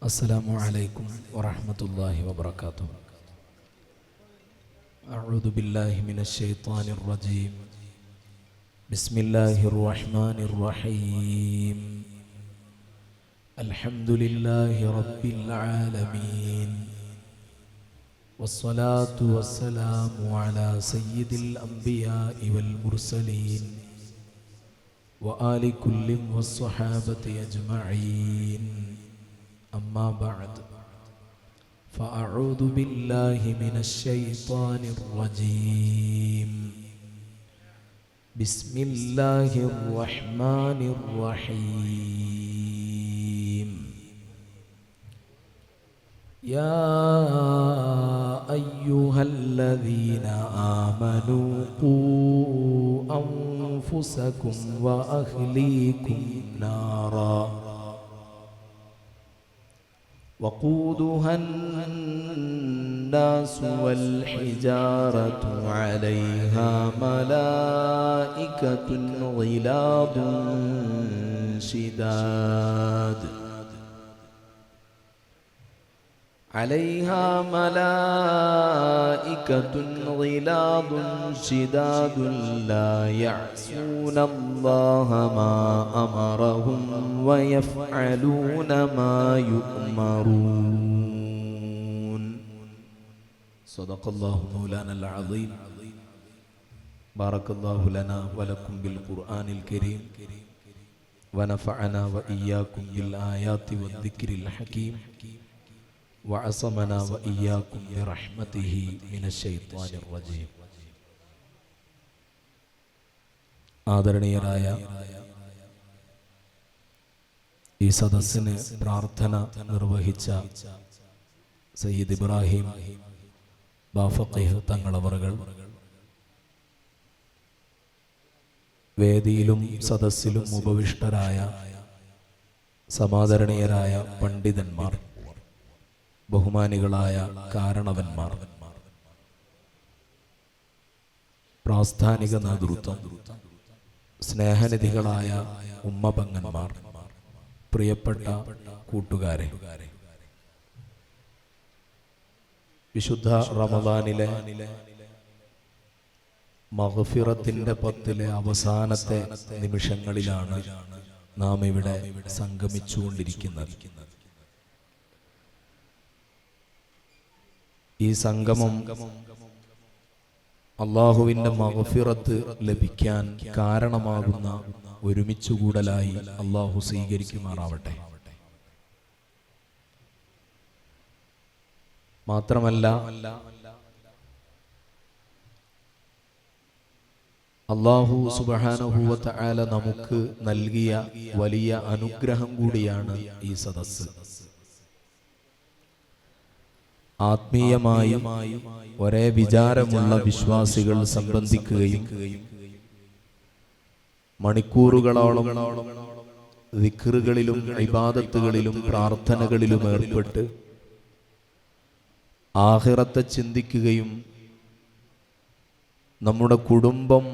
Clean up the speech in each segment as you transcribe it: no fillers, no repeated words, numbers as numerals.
السلام عليكم ورحمة الله وبركاته. أعوذ بالله من الشيطان الرجيم. بسم الله الرحمن الرحيم. الحمد لله رب العالمين، والصلاة والسلام على سيد الأنبياء والمرسلين وآل كل والصحابة أجمعين. أما بعد، فأعوذ بالله من الشيطان الرجيم. بسم الله الرحمن الرحيم. يا أيها الذين آمنوا قوا أنفسكم وأهليكم نارا وقودها الناس والحجارة عليها ملائكة غلاظ شداد لا يعصون الله ما أمرهم ويفعلون ما يؤمرون. صدق الله مولانا العظيم. بارك الله لنا ولكم بالقرآن الكريم، ونفعنا وإياكم بالآيات والذكر الحكيم، وعصمنا وإياكم برحمته من الشيطان الرجيم. ആദരണീയരായ ഈ സദസ്സിന് പ്രാർത്ഥന നിർവഹിച്ച സയ്യിദ് ഇബ്രാഹിം ബാഫഖീഹ് തങ്ങളവറുകൾ, വേദിയിലും സദസ്സിലും ഉപവിഷ്ടരായ സമാദരണീയരായ പണ്ഡിതന്മാർ, ബഹുമാനികളായ കാരണവന്മാർ, പ്രാസ്ഥാനിക നേതൃത്വം, സ്നേഹനിധികളായ ഉമ്മപങ്ങന്മാർ, പ്രിയപ്പെട്ട കൂട്ടുകാരെ, വിശുദ്ധ റമദാനിലെ മഗ്ഫിറത്തിന്റെ 10 അവസാനത്തെ നിമിഷങ്ങളിലാണ് നാം ഇവിടെ സംഗമിച്ചുകൊണ്ടിരിക്കുന്നത്. ഈ സംഗമം അള്ളാഹുവിൻ്റെ മഗ്ഫിറത്ത് ലഭിക്കാൻ കാരണമാകുന്ന ഒരുമിച്ചുകൂടലായി അള്ളാഹു സ്വീകരിക്കുമാറാവട്ടെ. മാത്രമല്ല, അള്ളാഹു സുബ്ഹാനഹു വ തആല നമുക്ക് നൽകിയ വലിയ അനുഗ്രഹം കൂടിയാണ് ഈ സദസ്സ്. ആത്മീയമായും ഒരേ വിചാരമുള്ള വിശ്വാസികൾ സംബന്ധിക്കുകയും മണിക്കൂറുകളോളം ദിക്റുകളിലും ഇബാദത്തുകളിലും പ്രാർത്ഥനകളിലും ഏർപ്പെട്ട് ആഖിറത്തെ ചിന്തിക്കുകയും നമ്മുടെ കുടുംബം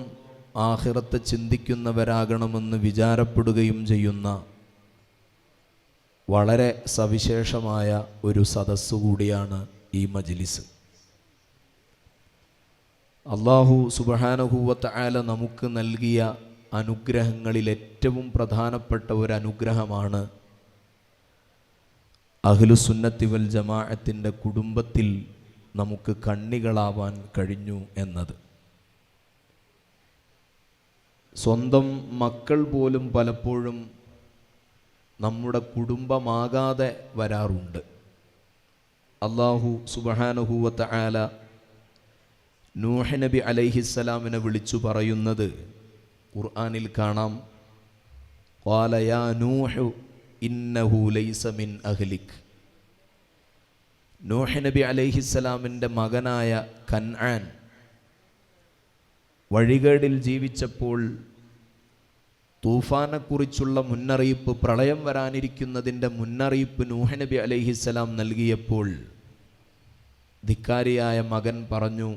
ആഖിറത്തെ ചിന്തിക്കുന്നവരാകണമെന്ന് വിചാരപ്പെടുകയും ചെയ്യുന്ന വളരെ സവിശേഷമായ ഒരു സദസ്സു കൂടിയാണ് ഈ മജ്ലിസ്. അല്ലാഹു സുബ്ഹാനഹു വ തആല നമുക്ക് നൽകിയ അനുഗ്രഹങ്ങളിൽ ഏറ്റവും പ്രധാനപ്പെട്ട ഒരു അനുഗ്രഹമാണ് അഹ്ലുസുന്നത്തി വൽ ജമാഅത്തിൻ്റെ കുടുംബത്തിൽ നമുക്ക് കണ്ണികളാവാൻ കഴിഞ്ഞു എന്നത്. സ്വന്തം മക്കൾ പോലും പലപ്പോഴും നമ്മുടെ കുടുംബമാകാതെ വരാറുണ്ട്. അല്ലാഹു സുബ്ഹാനഹു വ തആല നൂഹ് നബി അലൈഹിസ്സലാമിനെ വിളിച്ചു പറയുന്നത് ഖുർആനിൽ കാണാം. ഖാല യാ നൂഹ് ഇന്നഹു ലൈസ മിൻ അഹ്ലിക്. നൂഹ് നബി അലൈഹിസ്സലാമിൻ്റെ മകനായ കൻആൻ വഴികേടിൽ ജീവിച്ചപ്പോൾ തൂഫാനെക്കുറിച്ചുള്ള മുന്നറിയിപ്പ്, പ്രളയം വരാനിരിക്കുന്നതിൻ്റെ മുന്നറിയിപ്പ് നൂഹ് നബി അലൈഹിസ്സലാം നൽകിയപ്പോൾ ധിക്കാരിയായ മകൻ പറഞ്ഞു,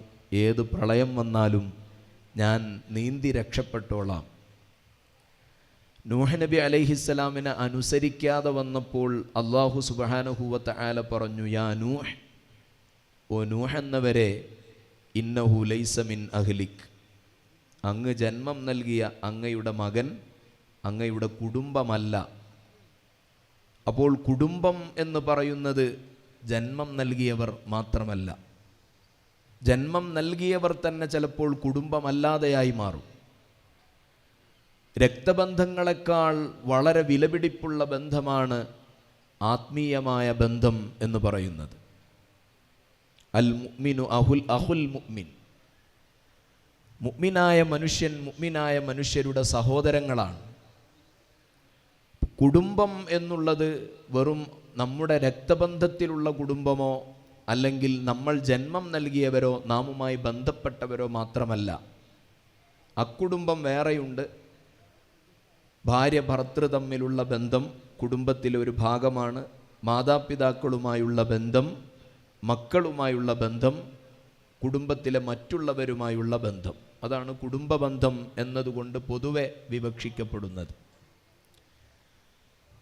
ഏത് പ്രളയം വന്നാലും ഞാൻ നീന്തി രക്ഷപ്പെട്ടോളാം. നൂഹ് നബി അലൈഹിസ്സലാമിനെ അനുസരിക്കാതെ വന്നപ്പോൾ അല്ലാഹു സുബ്ഹാനഹു വ തആല പറഞ്ഞു, യാ നൂഹ്, ഓ നൂഹ് എന്നവരെ, ഇന്നഹു ലൈസ മിൻ അഹ്ലിക്, അങ്ങ് ജന്മം നൽകിയ അങ്ങയുടെ മകൻ അങ്ങയുടെ കുടുംബമല്ല. അപ്പോൾ കുടുംബം എന്ന് പറയുന്നത് ജന്മം നൽകിയവർ മാത്രമല്ല, ജന്മം നൽകിയവർ തന്നെ ചിലപ്പോൾ കുടുംബമല്ലാതെയായി മാറും. രക്തബന്ധങ്ങളെക്കാൾ വളരെ വിലപിടിപ്പുള്ള ബന്ധമാണ് ആത്മീയമായ ബന്ധം എന്ന് പറയുന്നത്. അൽ മുഅ്മിനു അഹുൽ മുഅ്മിൻ, മുഅ്മിനായ മനുഷ്യൻ മുഅ്മിനായ മനുഷ്യരുടെ സഹോദരങ്ങളാണ്. കുടുംബം എന്നുള്ളത് വെറും നമ്മുടെ രക്തബന്ധത്തിലുള്ള കുടുംബമോ അല്ലെങ്കിൽ നമ്മൾ ജന്മം നൽകിയവരോ നാമുമായി ബന്ധപ്പെട്ടവരോ മാത്രമല്ല. അക്കുടുംബം വേറെയുണ്ട്. ഭാര്യ ഭർത്തൃ തമ്മിലുള്ള ബന്ധം കുടുംബത്തിലെ ഒരു ഭാഗമാണ്. മാതാപിതാക്കളുമായുള്ള ബന്ധം, മക്കളുമായുള്ള ബന്ധം, കുടുംബത്തിലെ മറ്റുള്ളവരുമായുള്ള ബന്ധം, അതാണ് കുടുംബ ബന്ധം എന്നതുകൊണ്ട് പൊതുവെ വിവക്ഷിക്കപ്പെടുന്നത്.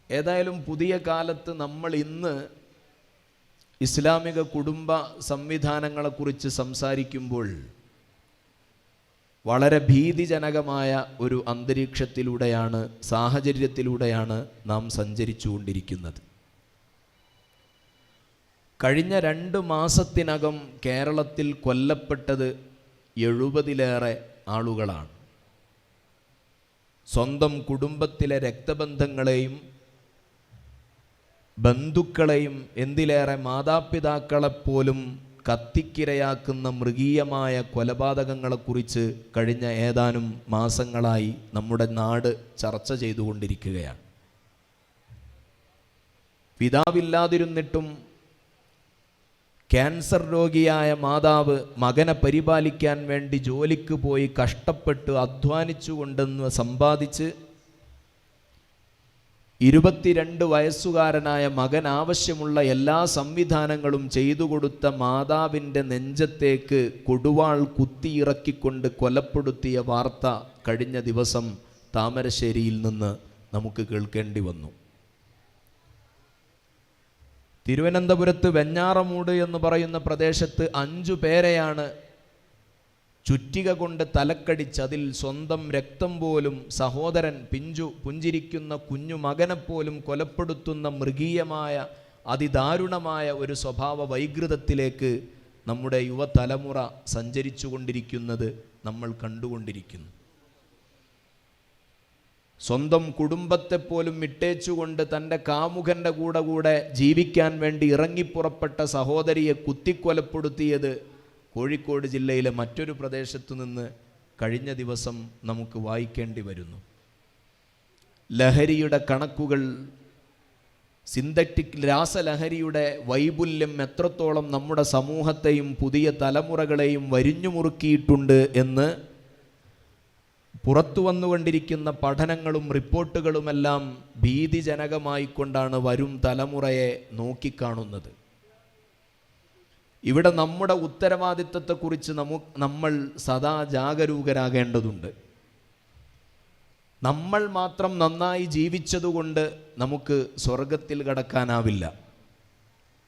ഏതായാലും പുതിയ കാലത്ത് നമ്മൾ ഇന്ന് ഇസ്ലാമിക കുടുംബ സംവിധാനങ്ങളെക്കുറിച്ച് സംസാരിക്കുമ്പോൾ വളരെ ഭീതിജനകമായ ഒരു അന്തരീക്ഷത്തിലൂടെയാണ്, സാഹചര്യത്തിലൂടെയാണ് നാം സഞ്ചരിച്ചു കൊണ്ടിരിക്കുന്നത്. കഴിഞ്ഞ 2 മാസത്തിനകം കേരളത്തിൽ കൊല്ലപ്പെട്ടത് 70-ലേറെ ആളുകളാണ്. സ്വന്തം കുടുംബത്തിലെ രക്തബന്ധങ്ങളെയും ബന്ധുക്കളെയും എന്തിലേറെ മാതാപിതാക്കളെപ്പോലും കത്തിക്കിരയാക്കുന്ന മൃഗീയമായ കൊലപാതകങ്ങളെക്കുറിച്ച് കഴിഞ്ഞ ഏതാനും മാസങ്ങളായി നമ്മുടെ നാട് ചർച്ച ചെയ്തുകൊണ്ടിരിക്കുകയാണ്. പിതാവില്ലാതിരുന്നിട്ടും ക്യാൻസർ രോഗിയായ മാതാവ് മകനെ പരിപാലിക്കാൻ വേണ്ടി ജോലിക്ക് പോയി കഷ്ടപ്പെട്ട് അധ്വാനിച്ചുകൊണ്ടെന്ന് സമ്പാദിച്ച് 22 വയസ്സുകാരനായ മകൻ ആവശ്യമുള്ള എല്ലാ സംവിധാനങ്ങളും ചെയ്തു കൊടുത്ത മാതാവിൻ്റെ നെഞ്ചത്തേക്ക് കൊടുവാൾ കുത്തിയിറക്കിക്കൊണ്ട് കൊലപ്പെടുത്തിയ വാർത്ത കഴിഞ്ഞ ദിവസം താമരശ്ശേരിയിൽ നിന്ന് നമുക്ക് കേൾക്കേണ്ടി വന്നു. തിരുവനന്തപുരത്ത് വെഞ്ഞാറമൂട് എന്ന് പറയുന്ന പ്രദേശത്ത് 5 പേരെയാണ് ചുറ്റിക കൊണ്ട് തലക്കടിച്ച് അതിൽ സ്വന്തം രക്തം പോലും സഹോദരൻ പുഞ്ചിരിക്കുന്ന കുഞ്ഞു മകനെപ്പോലും കൊലപ്പെടുത്തുന്ന മൃഗീയമായ അതിദാരുണമായ ഒരു സ്വഭാവ വൈകൃതത്തിലേക്ക് നമ്മുടെ യുവതലമുറ സഞ്ചരിച്ചു കൊണ്ടിരിക്കുന്നത് നമ്മൾ കണ്ടുകൊണ്ടിരിക്കുന്നു. സ്വന്തം കുടുംബത്തെപ്പോലും വിട്ടേച്ചുകൊണ്ട് തൻ്റെ കാമുകൻ്റെ കൂടെ ജീവിക്കാൻ വേണ്ടി ഇറങ്ങിപ്പുറപ്പെട്ട സഹോദരിയെ കുത്തിക്കൊലപ്പെടുത്തിയത് കോഴിക്കോട് ജില്ലയിലെ മറ്റൊരു പ്രദേശത്തു നിന്ന് കഴിഞ്ഞ ദിവസം നമുക്ക് വായിക്കേണ്ടി വരുന്നു. ലഹരിയുടെ കണക്കുകൾ, സിന്തറ്റിക് രാസലഹരിയുടെ വൈപുല്യം എത്രത്തോളം നമ്മുടെ സമൂഹത്തെയും പുതിയ തലമുറകളെയും വരിഞ്ഞു മുറുക്കിയിട്ടുണ്ട് എന്ന് പുറത്തു വന്നുകൊണ്ടിരിക്കുന്ന പഠനങ്ങളും റിപ്പോർട്ടുകളുമെല്ലാം ഭീതിജനകമായിക്കൊണ്ടാണ് വരും തലമുറയെ നോക്കിക്കാണുന്നത്. ഇവിടെ നമ്മുടെ ഉത്തരവാദിത്വത്തെക്കുറിച്ച് നമ്മൾ സദാ ജാഗരൂകരാകേണ്ടതുണ്ട്. നമ്മൾ മാത്രം നന്നായി ജീവിച്ചതുകൊണ്ട് നമുക്ക് സ്വർഗത്തിൽ കടക്കാനാവില്ല.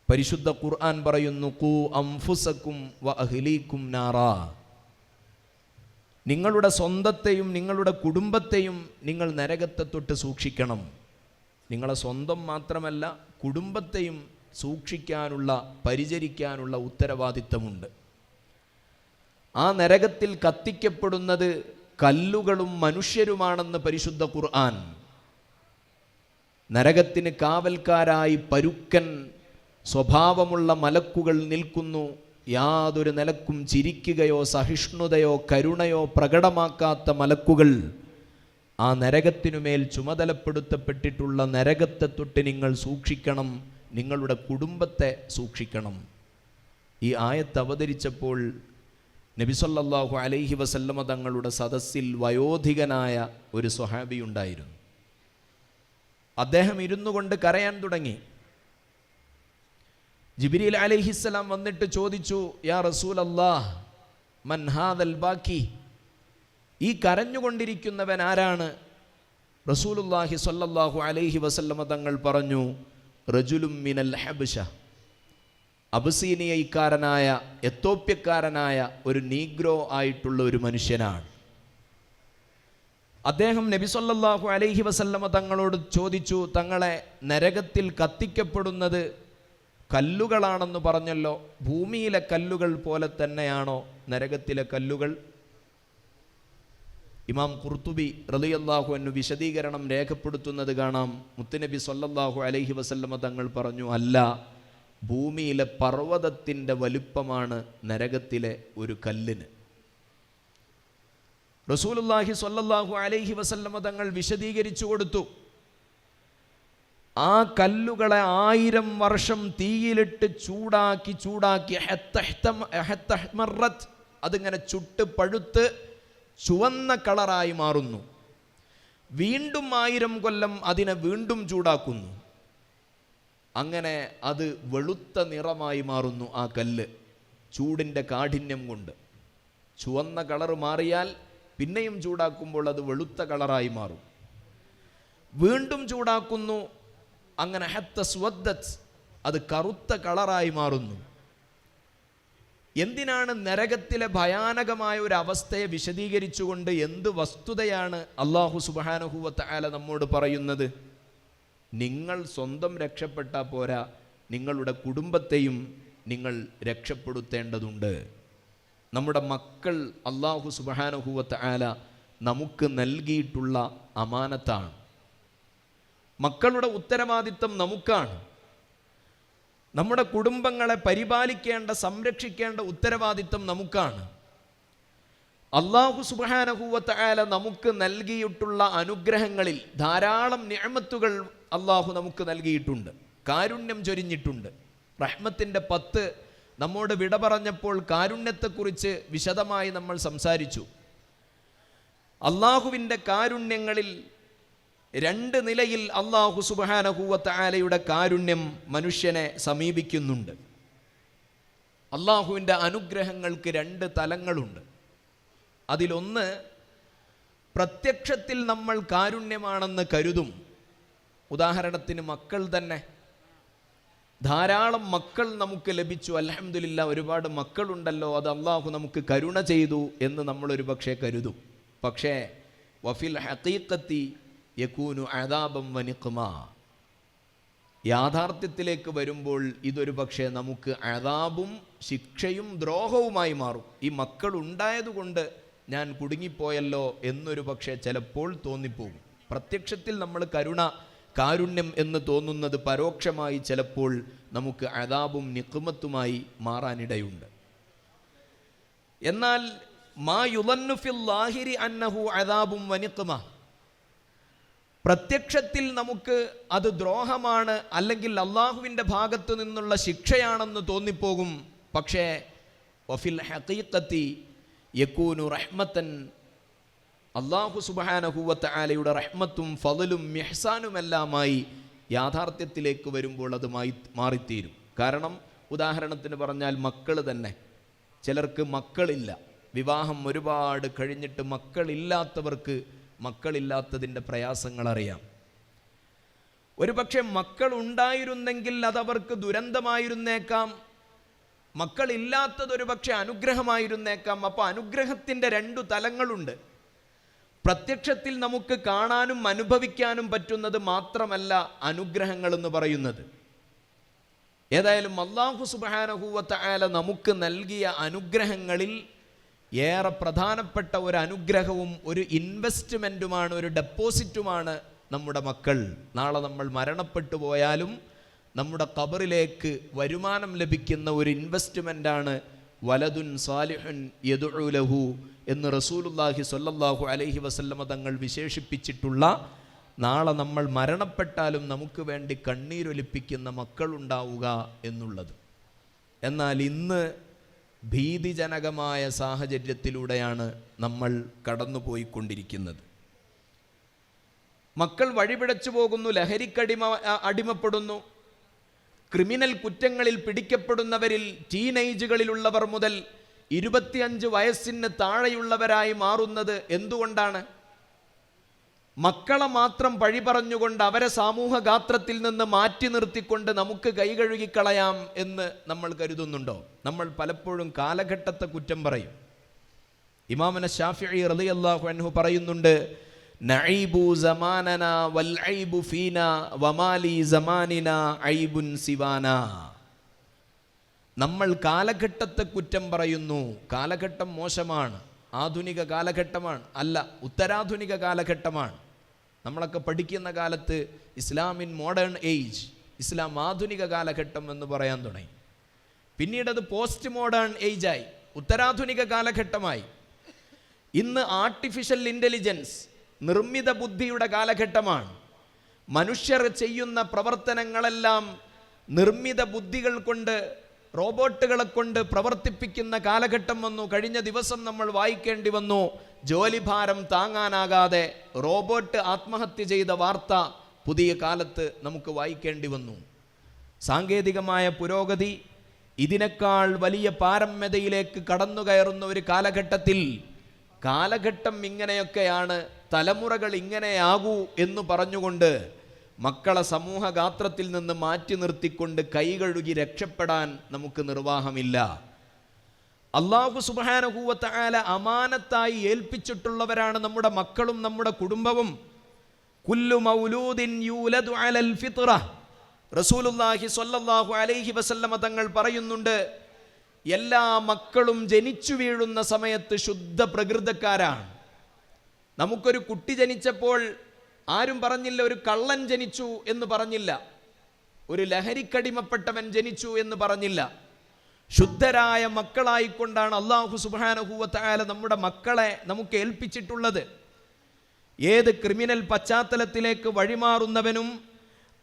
പരിശുദ്ധ ഖുർആൻ പറയുന്നു, ഖൂ അൻഫുസക്കും വ അഹ്ലീക്കും നാറാ, നിങ്ങളുടെ സ്വന്തത്തെയും നിങ്ങളുടെ കുടുംബത്തെയും നിങ്ങൾ നരകത്തെ തൊട്ട് സൂക്ഷിക്കണം. നിങ്ങളെ സ്വന്തം മാത്രമല്ല കുടുംബത്തെയും സൂക്ഷിക്കാനുള്ള, പരിചരിക്കാനുള്ള ഉത്തരവാദിത്തമുണ്ട്. ആ നരകത്തിൽ കത്തിക്കപ്പെടുന്നത് കല്ലുകളും മനുഷ്യരുമാണെന്ന് പരിശുദ്ധ ഖുർആൻ. നരകത്തിന് കാവൽക്കാരായി പരുക്കൻ സ്വഭാവമുള്ള മലക്കുകൾ നിൽക്കുന്നു. യാതൊരു നിലക്കും ചിരിക്കുകയോ സഹിഷ്ണുതയോ കരുണയോ പ്രകടമാക്കാത്ത മലക്കുകൾ ആ നരകത്തിനുമേൽ ചുമതലപ്പെടുത്തപ്പെട്ടിട്ടുള്ള നരകത്തെ തൊട്ട് നിങ്ങൾ സൂക്ഷിക്കണം, നിങ്ങളുടെ കുടുംബത്തെ സൂക്ഷിക്കണം. ഈ ആയത്ത് അവതരിച്ചപ്പോൾ നബി സല്ലല്ലാഹു അലൈഹി വസല്ലമ തങ്ങളുടെ സദസ്സിൽ വയോധികനായ ഒരു സ്വഹാബി ഉണ്ടായിരുന്നു. അദ്ദേഹം ഇരുന്നു കൊണ്ട് കരയാൻ തുടങ്ങി. ജിബ്രീൽ അലൈഹിസ്സലാം വന്നിട്ട് ചോദിച്ചു, യാ റസൂലല്ലാഹ് മൻ ഹാദൽ ബാക്കി, ഈ കരഞ്ഞുകൊണ്ടിരിക്കുന്നവൻ ആരാണ്? റസൂലുള്ളാഹി സ്വല്ലല്ലാഹു അലൈഹി വസല്ലമ തങ്ങൾ പറഞ്ഞു, റജുലും മിനൽ ഹബ്ശ, അബസീനിയക്കാരനായ എത്തോപ്യക്കാരനായ ഒരു നീഗ്രോ ആയിട്ടുള്ള ഒരു മനുഷ്യനാണ്. അദ്ദേഹം നബി സല്ലല്ലാഹു അലൈഹി വസല്ലമ തങ്ങളോട് ചോദിച്ചു, തങ്ങളെ നരകത്തിൽ കത്തിക്കപ്പെടുന്നത് കല്ലുകളാണെന്ന് പറഞ്ഞല്ലോ, ഭൂമിയിലെ കല്ലുകൾ പോലെ തന്നെയാണോ നരകത്തിലെ കല്ലുകൾ? ഇമാം ഖുർത്തുബി റളിയല്ലാഹു അൻഹു വിശദീകരണം രേഖപ്പെടുത്തുന്നത് കാണാം. മുത്തുനബി സല്ലല്ലാഹു അലൈഹി വസല്ലമ തങ്ങൾ പറഞ്ഞു, അല്ല, ഭൂമിയിലെ പർവ്വതത്തിൻ്റെ വലുപ്പമാണ് നരകത്തിലെ ഒരു കല്ലിന്. റസൂലുള്ളാഹി സ്വല്ലല്ലാഹു അലൈഹി വസല്ലമ തങ്ങൾ വിശദീകരിച്ചു കൊടുത്തു, ആ കല്ലുകളെ 1000 വർഷം തീയിലിട്ട് ചൂടാക്കി അതിങ്ങനെ ചുട്ട് പഴുത്ത് ചുവന്ന കളറായി മാറുന്നു. വീണ്ടും 1000 കൊല്ലം അതിനെ വീണ്ടും ചൂടാക്കുന്നു. അങ്ങനെ അത് വെളുത്ത നിറമായി മാറുന്നു. ആ കല്ല് ചൂടിൻ്റെ കാഠിന്യം കൊണ്ട് ചുവന്ന കളറ് മാറിയാൽ പിന്നെയും ചൂടാക്കുമ്പോൾ അത് വെളുത്ത കളറായി മാറും. വീണ്ടും ചൂടാക്കുന്നു, അങ്ങനെ അത് കറുത്ത കളറായി മാറുന്നു. എന്തിനാണ് നരകത്തിലെ ഭയാനകമായ ഒരു അവസ്ഥയെ വിശദീകരിച്ചുകൊണ്ട് എന്ത് വസ്തുതയാണ് അല്ലാഹു സുബ്ഹാനഹു വ തആല നമ്മോട് പറയുന്നത്? നിങ്ങൾ സ്വന്തം രക്ഷപ്പെട്ടാൽ പോരാ, നിങ്ങളുടെ കുടുംബത്തെയും നിങ്ങൾ രക്ഷപ്പെടുത്തേണ്ടതുണ്ട്. നമ്മുടെ മക്കൾ അല്ലാഹു സുബ്ഹാനഹു വ തആല നമുക്ക് നൽകിയിട്ടുള്ള അമാനത്താണ്. മക്കളുടെ ഉത്തരവാദിത്തം നമുക്കാണ്. നമ്മുടെ കുടുംബങ്ങളെ പരിപാലിക്കേണ്ട, സംരക്ഷിക്കേണ്ട ഉത്തരവാദിത്തം നമുക്കാണ്. അല്ലാഹു സുബ്ഹാനഹു വ തആല നമുക്ക് നൽകിയിട്ടുള്ള അനുഗ്രഹങ്ങളിൽ ധാരാളം നിഅമത്തുകൾ അല്ലാഹു നമുക്ക് നൽകിയിട്ടുണ്ട്. കാരുണ്യം ചൊരിഞ്ഞിട്ടുണ്ട്. റഹ്മത്തിൻ്റെ 10 നമ്മോട് വിട പറഞ്ഞപ്പോൾ കാരുണ്യത്തെക്കുറിച്ച് വിശദമായി നമ്മൾ സംസാരിച്ചു. അല്ലാഹുവിൻ്റെ കാരുണ്യങ്ങളിൽ 2 നിലയിൽ അല്ലാഹു സുബ്ഹാനഹു വ തആലയുടെ കാരുണ്യം മനുഷ്യനെ സമീപിക്കുന്നുണ്ട്. അല്ലാഹുവിൻ്റെ അനുഗ്രഹങ്ങൾക്ക് 2 തലങ്ങളുണ്ട്. അതിലൊന്ന്, പ്രത്യക്ഷത്തിൽ നമ്മൾ കാരുണ്യമാണെന്ന് കരുതും. ഉദാഹരണത്തിന് മക്കൾ തന്നെ. ധാരാളം മക്കൾ നമുക്ക് ലഭിച്ചു, അൽഹംദുലില്ലാ, ഒരുപാട് മക്കളുണ്ടല്ലോ, അത് അല്ലാഹു നമുക്ക് കരുണ ചെയ്തു എന്ന് നമ്മളൊരു പക്ഷേ കരുതും. പക്ഷേ വഫിൽ ഹഖീഖത്തി യകൂനു അദാബൻ വനിഖ്മ, യാഥാർത്ഥ്യത്തിലേക്ക് വരുമ്പോൾ ഇതൊരു പക്ഷേ നമുക്ക് അദാബും ശിക്ഷയും ദ്രോഹവുമായി മാറും. ഈ മക്കൾ ഉണ്ടായതുകൊണ്ട് ഞാൻ കുടുങ്ങിപ്പോയല്ലോ എന്നൊരു പക്ഷേ ചിലപ്പോൾ തോന്നിപ്പോകും. പ്രത്യക്ഷത്തിൽ നമ്മൾ കാരുണ്യം എന്ന് തോന്നുന്നത് പരോക്ഷമായി ചിലപ്പോൾ നമുക്ക് അദാബും നിഖ്മത്തുമായി മാറാനിടയുണ്ട്. എന്നാൽ മാ യുളന്നു ഫിൽ ലാഹിരി അന്നഹു അദാബും വനിഖ്മ, പ്രത്യക്ഷത്തിൽ നമുക്ക് അത് ദ്രോഹമാണ്, അല്ലെങ്കിൽ അള്ളാഹുവിൻ്റെ ഭാഗത്തു നിന്നുള്ള ശിക്ഷയാണെന്ന് തോന്നിപ്പോകും. പക്ഷേ വഫിൽ ഹഖീഖത്തി യകൂനു റഹ്മത്തൻ, അല്ലാഹു സുബ്ഹാനഹു വ തആലയുടെ റഹ്മത്തും ഫളലും ഇഹ്സാനുമെല്ലാമായി യാഥാർത്ഥ്യത്തിലേക്ക് വരുമ്പോൾ അത് മാറിത്തീരും. കാരണം ഉദാഹരണത്തിന് പറഞ്ഞാൽ മക്കൾ തന്നെ, ചിലർക്ക് മക്കളില്ല, വിവാഹം ഒരുപാട് കഴിഞ്ഞിട്ട് മക്കളില്ലാത്തവർക്ക് മക്കളില്ലാത്തതിൻ്റെ പ്രയാസങ്ങൾ അറിയാം. ഒരുപക്ഷെ മക്കൾ ഉണ്ടായിരുന്നെങ്കിൽ അതവർക്ക് ദുരന്തമായിരുന്നേക്കാം, മക്കളില്ലാത്തതൊരു പക്ഷെ അനുഗ്രഹമായിരുന്നേക്കാം. അപ്പോൾ അനുഗ്രഹത്തിൻ്റെ 2 തലങ്ങളുണ്ട്. പ്രത്യക്ഷത്തിൽ നമുക്ക് കാണാനും അനുഭവിക്കാനും പറ്റുന്നത് മാത്രമല്ല അനുഗ്രഹങ്ങൾ എന്ന് പറയുന്നത്. ഏതായാലും അല്ലാഹു സുബ്ഹാനഹു വ തആല നമുക്ക് നൽകിയ അനുഗ്രഹങ്ങളിൽ ഏറെ പ്രധാനപ്പെട്ട ഒരു അനുഗ്രഹവും ഒരു ഇൻവെസ്റ്റ്മെൻറ്റുമാണ്, ഒരു ഡെപ്പോസിറ്റുമാണ് നമ്മുടെ മക്കൾ. നാളെ നമ്മൾ മരണപ്പെട്ടു പോയാലും നമ്മുടെ ഖബറിലേക്ക് വരുമാനം ലഭിക്കുന്ന ഒരു ഇൻവെസ്റ്റ്മെൻ്റാണ് വലദുൻ സാലിഹുൻ യദ്ഉ ലഹു എന്ന് റസൂലുള്ളാഹി സ്വല്ലല്ലാഹു അലൈഹി വസല്ലമ തങ്ങൾ വിശേഷിപ്പിച്ചിട്ടുള്ള, നാളെ നമ്മൾ മരണപ്പെട്ടാലും നമുക്ക് വേണ്ടി കണ്ണീരൊലിപ്പിക്കുന്ന മക്കളുണ്ടാവുക എന്നുള്ളത്. എന്നാൽ ഇന്ന് ഭീതിജനകമായ സാഹചര്യത്തിലൂടെയാണ് നമ്മൾ കടന്നുപോയിക്കൊണ്ടിരിക്കുന്നത്. മക്കൾ വഴിപിഴച്ചു പോകുന്നു, അടിമപ്പെടുന്നു. ക്രിമിനൽ കുറ്റങ്ങളിൽ പിടിക്കപ്പെടുന്നവരിൽ ടീനേജുകളിലുള്ളവർ മുതൽ 25 വയസ്സിന് താഴെയുള്ളവരായി മാറുന്നത് എന്തുകൊണ്ടാണ്? മക്കളെ മാത്രം പഴി പറഞ്ഞുകൊണ്ട് അവരെ സാമൂഹഗാത്രത്തിൽ നിന്ന് മാറ്റി നിർത്തിക്കൊണ്ട് നമുക്ക് കൈകഴുകിക്കളയാം എന്ന് നമ്മൾ കരുതുന്നുണ്ടോ? നമ്മൾ പലപ്പോഴും കാലഘട്ടത്തെ കുറ്റം പറയും. ഇമാമുന ശാഫിഈ റളിയല്ലാഹു അൻഹു പറയുന്നുണ്ട്, നഈബു സമാനനാ വൽ ഐബു ഫീനാ വമാലി സമാനിനാ ഐബുൻ സിവാനാ. നമ്മൾ കാലഘട്ടത്തെ കുറ്റം പറയുന്നു. കാലഘട്ടം മോശമാണ്, ആധുനിക കാലഘട്ടമാണ്, അല്ല ഉത്തരാധുനിക കാലഘട്ടമാണ്. നമ്മളൊക്കെ പഠിക്കുന്ന കാലത്ത് ഇസ്ലാമിൻ മോഡേൺ ഏജ്, ഇസ്ലാം ആധുനിക കാലഘട്ടം എന്ന് പറയാൻ തുടങ്ങി. പിന്നീട് അത് പോസ്റ്റ് മോഡേൺ ഏജായി, ഉത്തരാധുനിക കാലഘട്ടമായി. ഇന്ന് ആർട്ടിഫിഷ്യൽ ഇൻ്റലിജൻസ്, നിർമ്മിത ബുദ്ധിയുടെ കാലഘട്ടമാണ്. മനുഷ്യർ ചെയ്യുന്ന പ്രവർത്തനങ്ങളെല്ലാം നിർമ്മിത ബുദ്ധികൾ കൊണ്ട്, റോബോട്ടുകളെ കൊണ്ട് പ്രവർത്തിപ്പിക്കുന്ന കാലഘട്ടം വന്നു. കഴിഞ്ഞ ദിവസം നമ്മൾ വായിക്കേണ്ടി വന്നു, ജോലിഭാരം താങ്ങാനാകാതെ റോബോട്ട് ആത്മഹത്യ ചെയ്ത വാർത്ത പുതിയ കാലത്ത് നമുക്ക് വായിക്കേണ്ടി വന്നു. സാങ്കേതികമായ പുരോഗതി ഇതിനേക്കാൾ വലിയ പാരമ്യതയിലേക്ക് കടന്നു കയറുന്ന ഒരു കാലഘട്ടത്തിൽ കാലഘട്ടം ഇങ്ങനെയൊക്കെയാണ്, തലമുറകൾ ഇങ്ങനെയാകൂ എന്ന് പറഞ്ഞുകൊണ്ട് മക്കളെ സമൂഹഗാത്രത്തിൽ നിന്ന് മാറ്റി നിർത്തിക്കൊണ്ട് കൈകഴുകി രക്ഷപ്പെടാൻ നമുക്ക് നിർവാഹമില്ല. അല്ലാഹു സുബ്ഹാനഹു വ തആല അമാനത്തായി ഏൽപ്പിച്ചിട്ടുള്ളവരാണ് നമ്മുടെ മക്കളും നമ്മുടെ കുടുംബവും. കുല്ലു മൗലൂദിൻ യൂലദു അലൽ ഫിത്ര. റസൂലുള്ളാഹി സ്വല്ലല്ലാഹു അലൈഹി വസല്ലമ തങ്ങൾ പറയുന്നുണ്ട്, എല്ലാ മക്കളും ജനിച്ചു വീഴുന്ന സമയത്ത് ശുദ്ധ പ്രകൃതക്കാരാണ്. നമുക്കൊരു കുട്ടി ജനിച്ചപ്പോൾ ആരും പറഞ്ഞില്ല ഒരു കള്ളൻ ജനിച്ചു എന്ന് പറഞ്ഞില്ല, ഒരു ലഹരിക്കടിമപ്പെട്ടവൻ ജനിച്ചു എന്ന് പറഞ്ഞില്ല. ശുദ്ധരായ മക്കളായിക്കൊണ്ടാണ് അല്ലാഹു സുബ്ഹാനഹു വ തആല നമ്മുടെ മക്കളെ നമുക്ക് ഏൽപ്പിച്ചിട്ടുള്ളത്. ഏത് ക്രിമിനൽ പശ്ചാത്തലത്തിലേക്ക് വഴിമാറുന്നവനും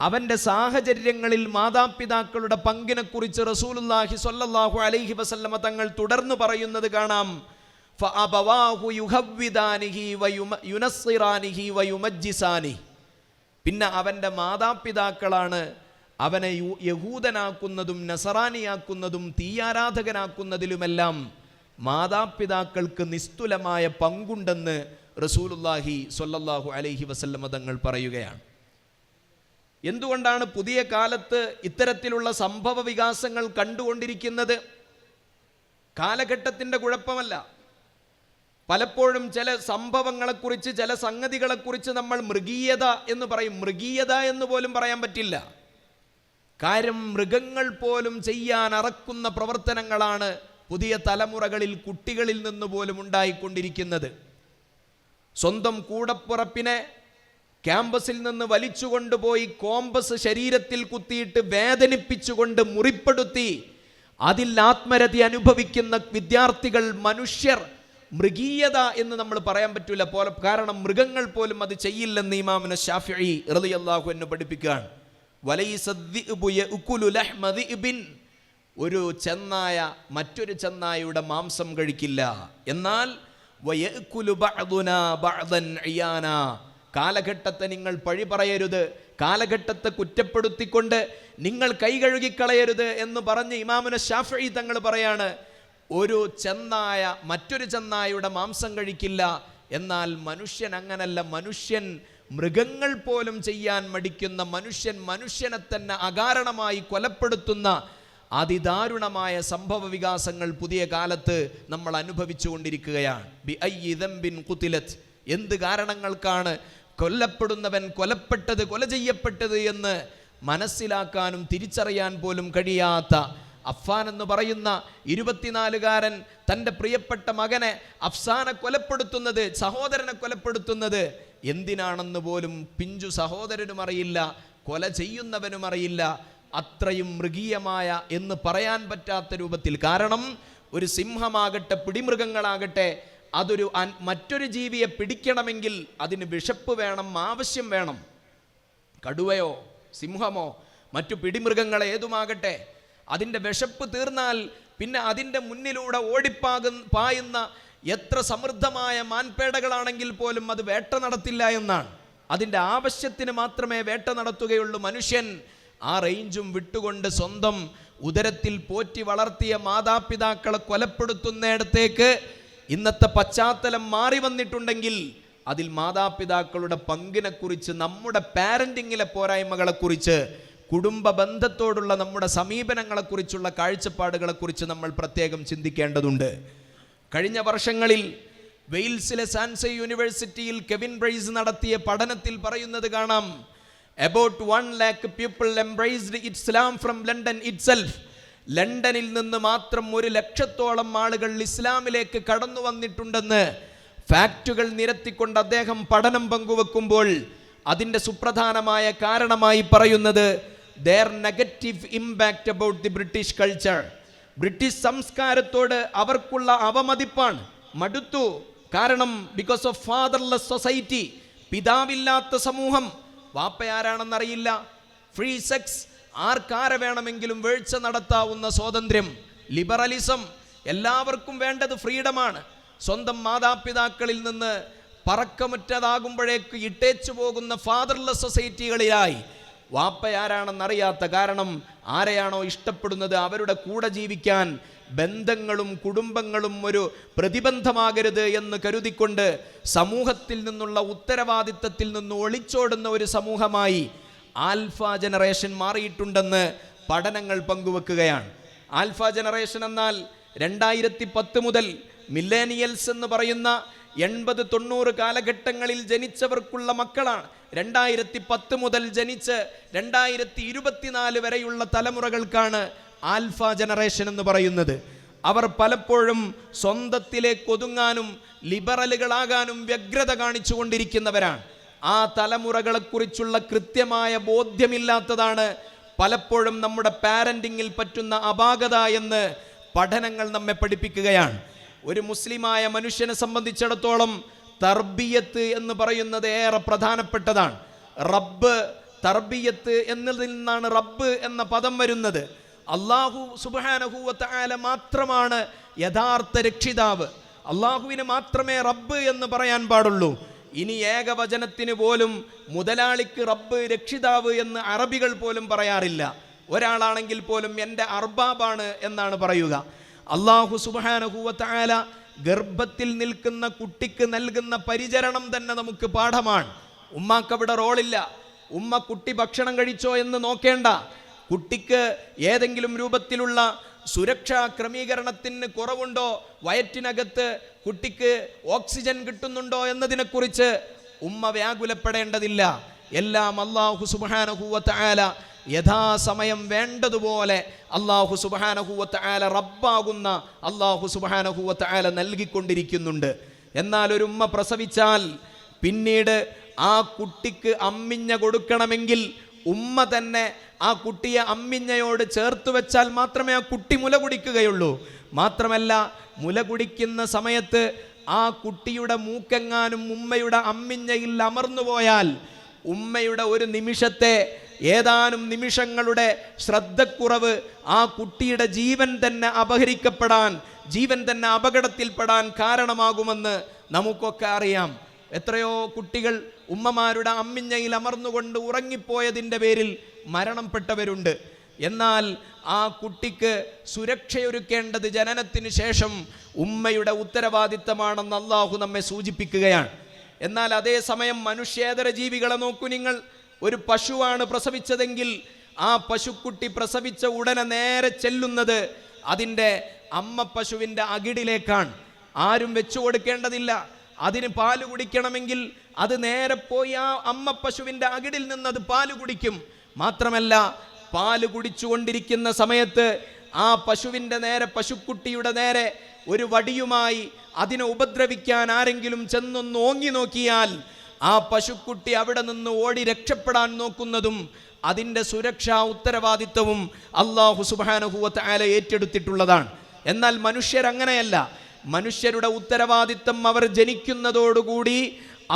അവൻ്റെ സാഹചര്യങ്ങളിൽ മാതാപിതാക്കളുടെ പങ്കിനെക്കുറിച്ച് റസൂലുള്ളാഹി സ്വല്ലല്ലാഹു അലൈഹി വസല്ലമ തങ്ങൾ തുടർന്ന് പറയുന്നത് കാണാം. ഫഅബവാഹു യുഹവ്വിദാനിഹി വയുനസ്സിറാനിഹി വയുമജ്ജിസാനിഹി. പിന്നെ അവൻ്റെ മാതാപിതാക്കളാണ് അവനെ യഹൂദനാക്കുന്നതും നസറാനിയാക്കുന്നതും തീയാരാധകനാക്കുന്നതിലുമെല്ലാം മാതാപിതാക്കൾക്ക് നിസ്തുലമായ പങ്കുണ്ടെന്ന് റസൂലുള്ളാഹി സ്വല്ലല്ലാഹു അലൈഹി വസല്ലമ തങ്ങൾ പറയുകയാണ്. എന്തുകൊണ്ടാണ് പുതിയ കാലത്ത് ഇത്തരത്തിലുള്ള സംഭവ വികാസങ്ങൾ കണ്ടുകൊണ്ടിരിക്കുന്നത്? കാലഘട്ടത്തിൻ്റെ കുഴപ്പമല്ല. പലപ്പോഴും ചില സംഭവങ്ങളെക്കുറിച്ച്, ചില സംഗതികളെക്കുറിച്ച് നമ്മൾ മൃഗീയത എന്ന് പറയും. മൃഗീയത എന്ന് പോലും പറയാൻ പറ്റില്ല. കാര്യം മൃഗങ്ങൾ പോലും ചെയ്യാൻ അറക്കുന്ന പ്രവർത്തനങ്ങളാണ് പുതിയ തലമുറകളിൽ, കുട്ടികളിൽ നിന്ന് പോലും ഉണ്ടായിക്കൊണ്ടിരിക്കുന്നത്. സ്വന്തം കൂടപ്പുറപ്പിനെ ക്യാമ്പസിൽ നിന്ന് വലിച്ചുകൊണ്ടുപോയി കോമ്പസ് ശരീരത്തിൽ കുത്തിയിട്ട് വേദനിപ്പിച്ചുകൊണ്ട് മുറിപ്പെടുത്തി അതിൽ ആത്മരതി അനുഭവിക്കുന്ന വിദ്യാർത്ഥികൾ, മനുഷ്യർ. മൃഗീയത എന്ന് നമ്മൾ പറയാൻ പറ്റില്ല, കാരണം മൃഗങ്ങൾ പോലും അത് ചെയ്യില്ലെന്ന് ഇമാമുന ശാഫിഈ റളിയല്ലാഹു അൻഹു പഠിപ്പിക്കുകയാണ്. വലൈസദ്ദിഅ്ബു യഅ്കുലു ലഹ്മ ദിഅ്ബിൻ. ഒരു ചെന്നായ മറ്റൊരു ചെന്നായയുടെ മാംസം കഴിക്കില്ല. എന്നാൽ വയഅ്കുലു ബഅദുനാ ബഅദൻ ഇയാനാ. കാലഘട്ടത്തെ നിങ്ങൾ പഴി പറയരുത്, കാലഘട്ടത്തെ കുറ്റപ്പെടുത്തിക്കൊണ്ട് നിങ്ങൾ കൈകഴുകിക്കളയരുത് എന്ന് പറഞ്ഞ് ഇമാമുന ശാഫിഈ തങ്ങൾ പറയാണ്, ഒരു ചെന്നായ മറ്റൊരു ചെന്നായയുടെ മാംസം കഴിക്കില്ല. എന്നാൽ മനുഷ്യൻ അങ്ങനല്ല. മനുഷ്യൻ മൃഗങ്ങൾ പോലും ചെയ്യാൻ മടിക്കുന്ന, മനുഷ്യനെ തന്നെ അകാരണമായി കൊലപ്പെടുത്തുന്ന അതിദാരുണമായ സംഭവ വികാസങ്ങൾ പുതിയ കാലത്ത് നമ്മൾ അനുഭവിച്ചു കൊണ്ടിരിക്കുകയാണ്. ബി അയ്യി ദംബിൻ ഖുതിലത്. എന്ത് കാരണങ്ങൾക്കാണ് കൊല്ലപ്പെടുന്നവൻ കൊലപ്പെട്ടത്, കൊല ചെയ്യപ്പെട്ടത് എന്ന് മനസ്സിലാക്കാനും തിരിച്ചറിയാൻ പോലും കഴിയാത്ത അഫ്ഫാൻ എന്ന് പറയുന്ന 24-കാരൻ തൻ്റെ പ്രിയപ്പെട്ട മകനെ, അഫ്സാനെ കൊലപ്പെടുത്തുന്നത്, സഹോദരനെ കൊലപ്പെടുത്തുന്നത് എന്തിനാണെന്ന് പോലും പിഞ്ചു സഹോദരനും അറിയില്ല, കൊല ചെയ്യുന്നവനും അറിയില്ല. അത്രയും മൃഗീയമായ എന്ന് പറയാൻ പറ്റാത്ത രൂപത്തിൽ. കാരണം ഒരു സിംഹമാകട്ടെ, പിടിമൃഗങ്ങളാകട്ടെ, അതൊരു മറ്റൊരു ജീവിയെ പിടിക്കണമെങ്കിൽ അതിന് വിശപ്പ് വേണം, ആവശ്യം വേണം. കടുവയോ സിംഹമോ മറ്റു പിടിമൃഗങ്ങളെ ഏതുമാകട്ടെ, അതിൻ്റെ വിശപ്പ് തീർന്നാൽ പിന്നെ അതിൻ്റെ മുന്നിലൂടെ പായുന്ന എത്ര സമൃദ്ധമായ മാൻപേടകളാണെങ്കിൽ പോലും അത് വേട്ട നടത്തില്ല എന്നാണ്. അതിൻ്റെ ആവശ്യത്തിന് മാത്രമേ വേട്ട നടത്തുകയുള്ളൂ. മനുഷ്യൻ ആ റേഞ്ചും വിട്ടുകൊണ്ട് സ്വന്തം ഉദരത്തിൽ പോറ്റി വളർത്തിയ മാതാപിതാക്കളെ കൊലപ്പെടുത്തുന്നിടത്തേക്ക് ഇന്നത്തെ പശ്ചാത്തലം മാറി വന്നിട്ടുണ്ടെങ്കിൽ അതിൽ മാതാപിതാക്കളുടെ പങ്കിനെക്കുറിച്ച്, നമ്മുടെ പാരന്റിങ്ങിലെ പോരായ്മകളെക്കുറിച്ച്, കുടുംബ ബന്ധത്തോടുള്ള നമ്മുടെ സമീപനങ്ങളെക്കുറിച്ചുള്ള കാഴ്ചപ്പാടുകളെക്കുറിച്ച് നമ്മൾ പ്രത്യേകം ചിന്തിക്കേണ്ടതുണ്ട്. കഴിഞ്ഞ വർഷങ്ങളിൽ വെയിൽസിലെ സാൻസെ യൂണിവേഴ്സിറ്റിയിൽ കെവിൻ ബ്രൈസ് നടത്തിയ പഠനത്തിൽ പറയുന്നത് കാണാം, about 1 lakh people embraced Islam from London itself. ലണ്ടനിൽ നിന്ന് മാത്രം 1 ലക്ഷത്തോളം ആളുകൾ ഇസ്ലാമിലേക്ക് കടന്നു വന്നിട്ടുണ്ടെന്ന് ഫാക്റ്റുകൾ നിരത്തിക്കൊണ്ട് അദ്ദേഹം പഠനം പങ്കുവെക്കുമ്പോൾ അതിൻ്റെ സുപ്രധാനമായ കാരണമായി പറയുന്നത് their negative impact about the British culture. British സംസ്കാരത്തോട് അവർക്കുള്ള അവമതിപ്പാണ്. മടുത്തു. കാരണം ബിക്കോസ് ഓഫ് ഫാദർലെസ് സൊസൈറ്റി, പിതാവില്ലാത്ത സമൂഹം, വാപ്പയാരാണെന്നറിയില്ല, ഫ്രീ സെക്സ്, ആർക്കാരെ വേണമെങ്കിലും വീഴ്ച നടത്താവുന്ന സ്വാതന്ത്ര്യം, ലിബറലിസം, എല്ലാവർക്കും വേണ്ടത് ഫ്രീഡമാണ്. സ്വന്തം മാതാപിതാക്കളിൽ നിന്ന് പറക്കമുറ്റതാകുമ്പോഴേക്ക് ഇട്ടേച്ചു പോകുന്ന ഫാദർലെസ് സൊസൈറ്റികളിലായി വാപ്പയാരാണെന്നറിയാത്ത, കാരണം ആരെയാണോ ഇഷ്ടപ്പെടുന്നത് അവരുടെ കൂടെ ജീവിക്കാൻ ബന്ധങ്ങളും കുടുംബങ്ങളും ഒരു പ്രതിബന്ധമാകരുത് എന്ന് കരുതിക്കൊണ്ട് സമൂഹത്തിൽ നിന്നുള്ള ഉത്തരവാദിത്തത്തിൽ നിന്ന് ഒളിച്ചോടുന്ന ഒരു സമൂഹമായി ആൽഫ ജനറേഷൻ മാറിയിട്ടുണ്ടെന്ന് പഠനങ്ങൾ പങ്കുവെക്കുകയാണ്. ആൽഫ ജനറേഷൻ എന്നാൽ 2010 മുതൽ മില്ലേനിയൽസ് എന്ന് പറയുന്ന 80-90 കാലഘട്ടങ്ങളിൽ ജനിച്ചവർക്കുള്ള മക്കളാണ്. 2010 മുതൽ ജനിച്ച് 2024 വരെയുള്ള തലമുറകൾക്കാണ് ആൽഫ ജനറേഷൻ എന്ന് പറയുന്നത്. അവർ പലപ്പോഴും സ്വന്തത്തിലേക്ക് ഒതുങ്ങാനും ലിബറലുകളാകാനും വ്യഗ്രത കാണിച്ചു കൊണ്ടിരിക്കുന്നവരാണ്. ആ തലമുറകളെക്കുറിച്ചുള്ള കൃത്യമായ ബോധ്യമില്ലാത്തതാണ് പലപ്പോഴും നമ്മുടെ പാരന്റിങ്ങിൽ പറ്റുന്ന അപാകത എന്ന് പഠനങ്ങൾ നമ്മെ പഠിപ്പിക്കുകയാണ്. ഒരു മുസ്ലിമായ മനുഷ്യനെ സംബന്ധിച്ചിടത്തോളം തർബിയത്ത് എന്ന് പറയുന്നത് ഏറെ പ്രധാനപ്പെട്ടതാണ്. റബ്ബ്, തർബിയത്ത് എന്നതിൽ നിന്നാണ് റബ്ബ് എന്ന പദം വരുന്നത്. അല്ലാഹു സുബ്ഹാനഹു വ തആല മാത്രമാണ് യഥാർത്ഥ രക്ഷിതാവ്. അല്ലാഹുവിനെ മാത്രമേ റബ്ബ് എന്ന് പറയാൻ പാടുള്ളൂ. ഇനി ഏകവചനത്തിന് പോലും മുതലാളിക്ക് റബ്ബ്, രക്ഷിതാവ് എന്ന് അറബികൾ പോലും പറയാറില്ല. ഒരാളാണെങ്കിൽ പോലും എൻ്റെ അർബാബാണ് എന്നാണ് പറയുക. അല്ലാഹു സുബ്ഹാനഹു വ തആല ഗർഭത്തിൽ നിൽക്കുന്ന കുട്ടിക്ക് നൽകുന്ന പരിചരണം തന്നെ നമുക്ക് പാഠമാണ്. ഉമ്മാക്ക് അവിടെ റോളില്ല. ഉമ്മ കുട്ടി ഭക്ഷണം കഴിച്ചോ എന്ന് നോക്കേണ്ട. കുട്ടിക്ക് ഏതെങ്കിലും രൂപത്തിലുള്ള സുരക്ഷാ ക്രമീകരണത്തിന് കുറവുണ്ടോ, വയറ്റിനകത്ത് കുട്ടിക്ക് ഓക്സിജൻ കിട്ടുന്നുണ്ടോ എന്നതിനെക്കുറിച്ച് ഉമ്മ വ്യാകുലപ്പെടേണ്ടതില്ല. എല്ലാം അല്ലാഹു സുബ്ഹാനഹു വ തആല യഥാസമയം വേണ്ടതുപോലെ അല്ലാഹു സുബ്ഹാനഹു വ തആല റബ്ബാകുന്ന അല്ലാഹു സുബ്ഹാനഹു വ തആല നൽകിക്കൊണ്ടിരിക്കുന്നുണ്ട്. എന്നാൽ ഒരു ഉമ്മ പ്രസവിച്ചാൽ പിന്നീട് ആ കുട്ടിക്ക് അമ്മിഞ്ഞ കൊടുക്കണമെങ്കിൽ ഉമ്മ തന്നെ ആ കുട്ടിയെ അമ്മിഞ്ഞയോട് ചേർത്ത് വെച്ചാൽ മാത്രമേ ആ കുട്ടി മുല കുടിക്കുകയുള്ളൂ. മാത്രമല്ല, മുല കുടിക്കുന്ന സമയത്ത് ആ കുട്ടിയുടെ മൂക്കെങ്ങാനും ഉമ്മയുടെ അമ്മിഞ്ഞയിൽ അമർന്നുപോയാൽ ഉമ്മയുടെ ഒരു നിമിഷത്തെ, ഏതാനും നിമിഷങ്ങളുടെ ശ്രദ്ധക്കുറവ് ആ കുട്ടിയുടെ ജീവൻ തന്നെ അപഹരിക്കപ്പെടാൻ, ജീവൻ തന്നെ അപകടത്തിൽപ്പെടാൻ കാരണമാകുമെന്ന് നമുക്കൊക്കെ അറിയാം. എത്രയോ കുട്ടികൾ ഉമ്മമാരുടെ അമ്മിഞ്ഞയിൽ അമർന്നുകൊണ്ട് ഉറങ്ങിപ്പോയതിൻ്റെ പേരിൽ മരണപ്പെട്ടവരുണ്ട്. എന്നാൽ ആ കുട്ടിക്ക് സുരക്ഷയൊരുക്കേണ്ടത് ജനനത്തിന് ശേഷം ഉമ്മയുടെ ഉത്തരവാദിത്തമാണെന്ന് അല്ലാഹു നമ്മെ സൂചിപ്പിക്കുകയാണ്. എന്നാൽ അതേസമയം മനുഷ്യേതര ജീവികളെ നോക്കൂ നിങ്ങൾ. ഒരു പശുവാണ് പ്രസവിച്ചതെങ്കിൽ ആ പശുക്കുട്ടി പ്രസവിച്ച ഉടനെ നേരെ ചെല്ലുന്നത് അതിൻ്റെ അമ്മ പശുവിൻ്റെ അകിടിലേക്കാണ്. ആരും വെച്ചു കൊടുക്കേണ്ടതില്ല. അതിന് പാല് കുടിക്കണമെങ്കിൽ അത് നേരെ പോയി ആ അമ്മ പശുവിൻ്റെ അകിടിൽ നിന്ന് അത് പാല് കുടിക്കും. മാത്രമല്ല, പാല് കുടിച്ചുകൊണ്ടിരിക്കുന്ന സമയത്ത് ആ പശുവിൻ്റെ നേരെ, പശുക്കുട്ടിയുടെ നേരെ ഒരു വടിയുമായി അതിനെ ഉപദ്രവിക്കാൻ ആരെങ്കിലും ചെന്നൊന്ന് ഓങ്ങി നോക്കിയാൽ ആ പശുക്കുട്ടി അവിടെ നിന്ന് ഓടി രക്ഷപ്പെടാൻ നോക്കുന്നതും അതിൻ്റെ സുരക്ഷാ ഉത്തരവാദിത്വവും അല്ലാഹു സുബ്ഹാനഹു വ തആല ഏറ്റെടുത്തിട്ടുള്ളതാണ്. എന്നാൽ മനുഷ്യരങ്ങനെയല്ല. മനുഷ്യരുടെ ഉത്തരവാദിത്വം അവർ ജനിക്കുന്നതോടുകൂടി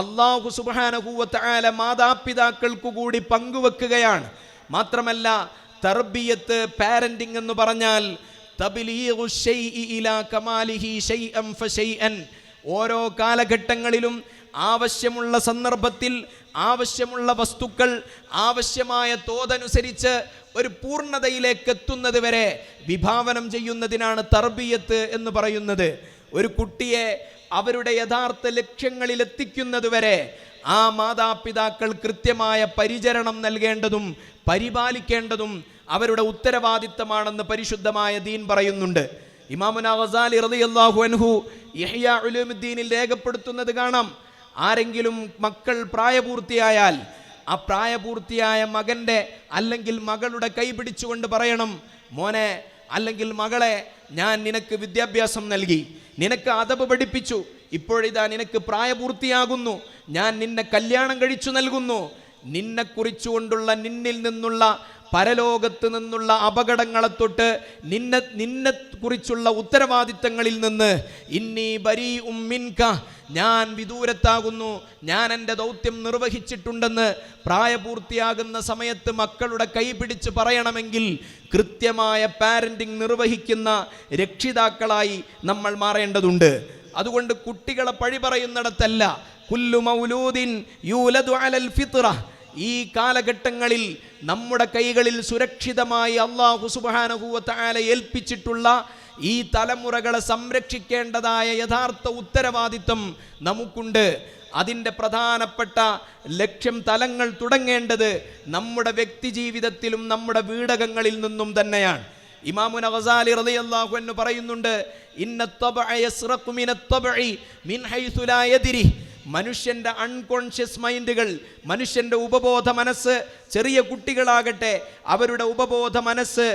അല്ലാഹു സുബ്ഹാനഹു വ തആല മാതാപിതാക്കൾക്കു കൂടി പങ്കുവെക്കുകയാണ്. മാത്രമല്ല, തർബിയത്ത്, പാരന്റിംഗ് എന്ന് പറഞ്ഞാൽ തബ്ലീഗു ശൈഇ ഇലാ കമാലിഹി ശൈഅൻ ഫശൈഅൻ, ഓരോ കാലഘട്ടങ്ങളിലും ആവശ്യമുള്ള സന്ദർഭത്തിൽ ആവശ്യമുള്ള വസ്തുക്കൾ ആവശ്യമായ തോതനുസരിച്ച് ഒരു പൂർണ്ണതയിലേക്ക് എത്തുന്നത് വരെ വിഭാവനം ചെയ്യുന്നതിനാണ് തർബിയത്ത് എന്ന് പറയുന്നത്. ഒരു കുട്ടിയെ അവരുടെ യഥാർത്ഥ ലക്ഷ്യങ്ങളിൽ എത്തിക്കുന്നതുവരെ ആ മാതാപിതാക്കൾ കൃത്യമായ പരിചരണം നൽകേണ്ടതും പരിപാലിക്കേണ്ടതും അവരുടെ ഉത്തരവാദിത്തമാണെന്ന് പരിശുദ്ധമായ ദീൻ പറയുന്നുണ്ട്. ഇമാമുന ഗസാലി റളിയല്ലാഹു അൻഹു ഇഹ്യാ ഉലൂമുദ്ദീനിൽ രേഖപ്പെടുത്തുന്നത് കാണാം. ആരെങ്കിലും മക്കൾ പ്രായപൂർത്തിയായാൽ ആ പ്രായപൂർത്തിയായ മകൻ്റെ അല്ലെങ്കിൽ മകളുടെ കൈ പിടിച്ചുകൊണ്ട് പറയണം, മോനെ അല്ലെങ്കിൽ മകളെ, ഞാൻ നിനക്ക് വിദ്യാഭ്യാസം നൽകി, നിനക്ക് അദബ് പഠിപ്പിച്ചു, ഇപ്പോഴിതാ നിനക്ക് പ്രായപൂർത്തിയാകുന്നു, ഞാൻ നിന്നെ കല്യാണം കഴിച്ചു നൽകുന്നു. നിന്നെക്കുറിച്ചുകൊണ്ടുള്ള നിന്നിൽ നിന്നുള്ള പരലോകത്ത് നിന്നുള്ള അപകടങ്ങളെ തൊട്ട് നിന്നെ കുറിച്ചുള്ള ഉത്തരവാദിത്തങ്ങളിൽ നിന്ന് ഇന്നി ബരീഉം മിൻക, ഞാൻ വിദൂരത്താകുന്നു, ഞാൻ എൻ്റെ ദൗത്യം നിർവഹിച്ചിട്ടുണ്ടെന്ന് പ്രായപൂർത്തിയാകുന്ന സമയത്ത് മക്കളുടെ കൈ പിടിച്ച് പറയണമെങ്കിൽ കൃത്യമായ പാരന്റിങ് നിർവഹിക്കുന്ന രക്ഷിതാക്കളായി നമ്മൾ മാറേണ്ടതുണ്ട്. അതുകൊണ്ട് കുട്ടികളെ പഴി പറയുന്നിടത്തല്ല, കുല്ലു മൗലൂദിൻ യൂലദു അലൽ ഫിത്ര, ഈ കാലഘട്ടങ്ങളിൽ നമ്മുടെ കൈകളിൽ സുരക്ഷിതമായി അല്ലാഹു സുബ്ഹാനഹു വ തആല ഏൽപ്പിച്ചിട്ടുള്ള ഈ തലമുറകളെ സംരക്ഷിക്കേണ്ടതായ യഥാർത്ഥ ഉത്തരവാദിത്വം നമുക്കുണ്ട്. അതിൻ്റെ പ്രധാനപ്പെട്ട ലക്ഷ്യം, തലങ്ങൾ തുടങ്ങേണ്ടത് നമ്മുടെ വ്യക്തി ജീവിതത്തിലും നമ്മുടെ വീടകങ്ങളിൽ നിന്നും തന്നെയാണ്. ഇമാമുന ഗസാലി റളിയല്ലാഹു അൻഹു പറയുന്നുണ്ട്, ഇന്ന തബഅ യസ്റഖു മിനത് തബഇ മിൻ ഹൈസു ലാ യദ്രി, മനുഷ്യൻ്റെ അൺകോൺഷ്യസ് മൈൻഡുകൾ, മനുഷ്യൻ്റെ ഉപബോധ മനസ്സ്, ചെറിയ കുട്ടികളാകട്ടെ അവരുടെ ഉപബോധ മനസ്സ്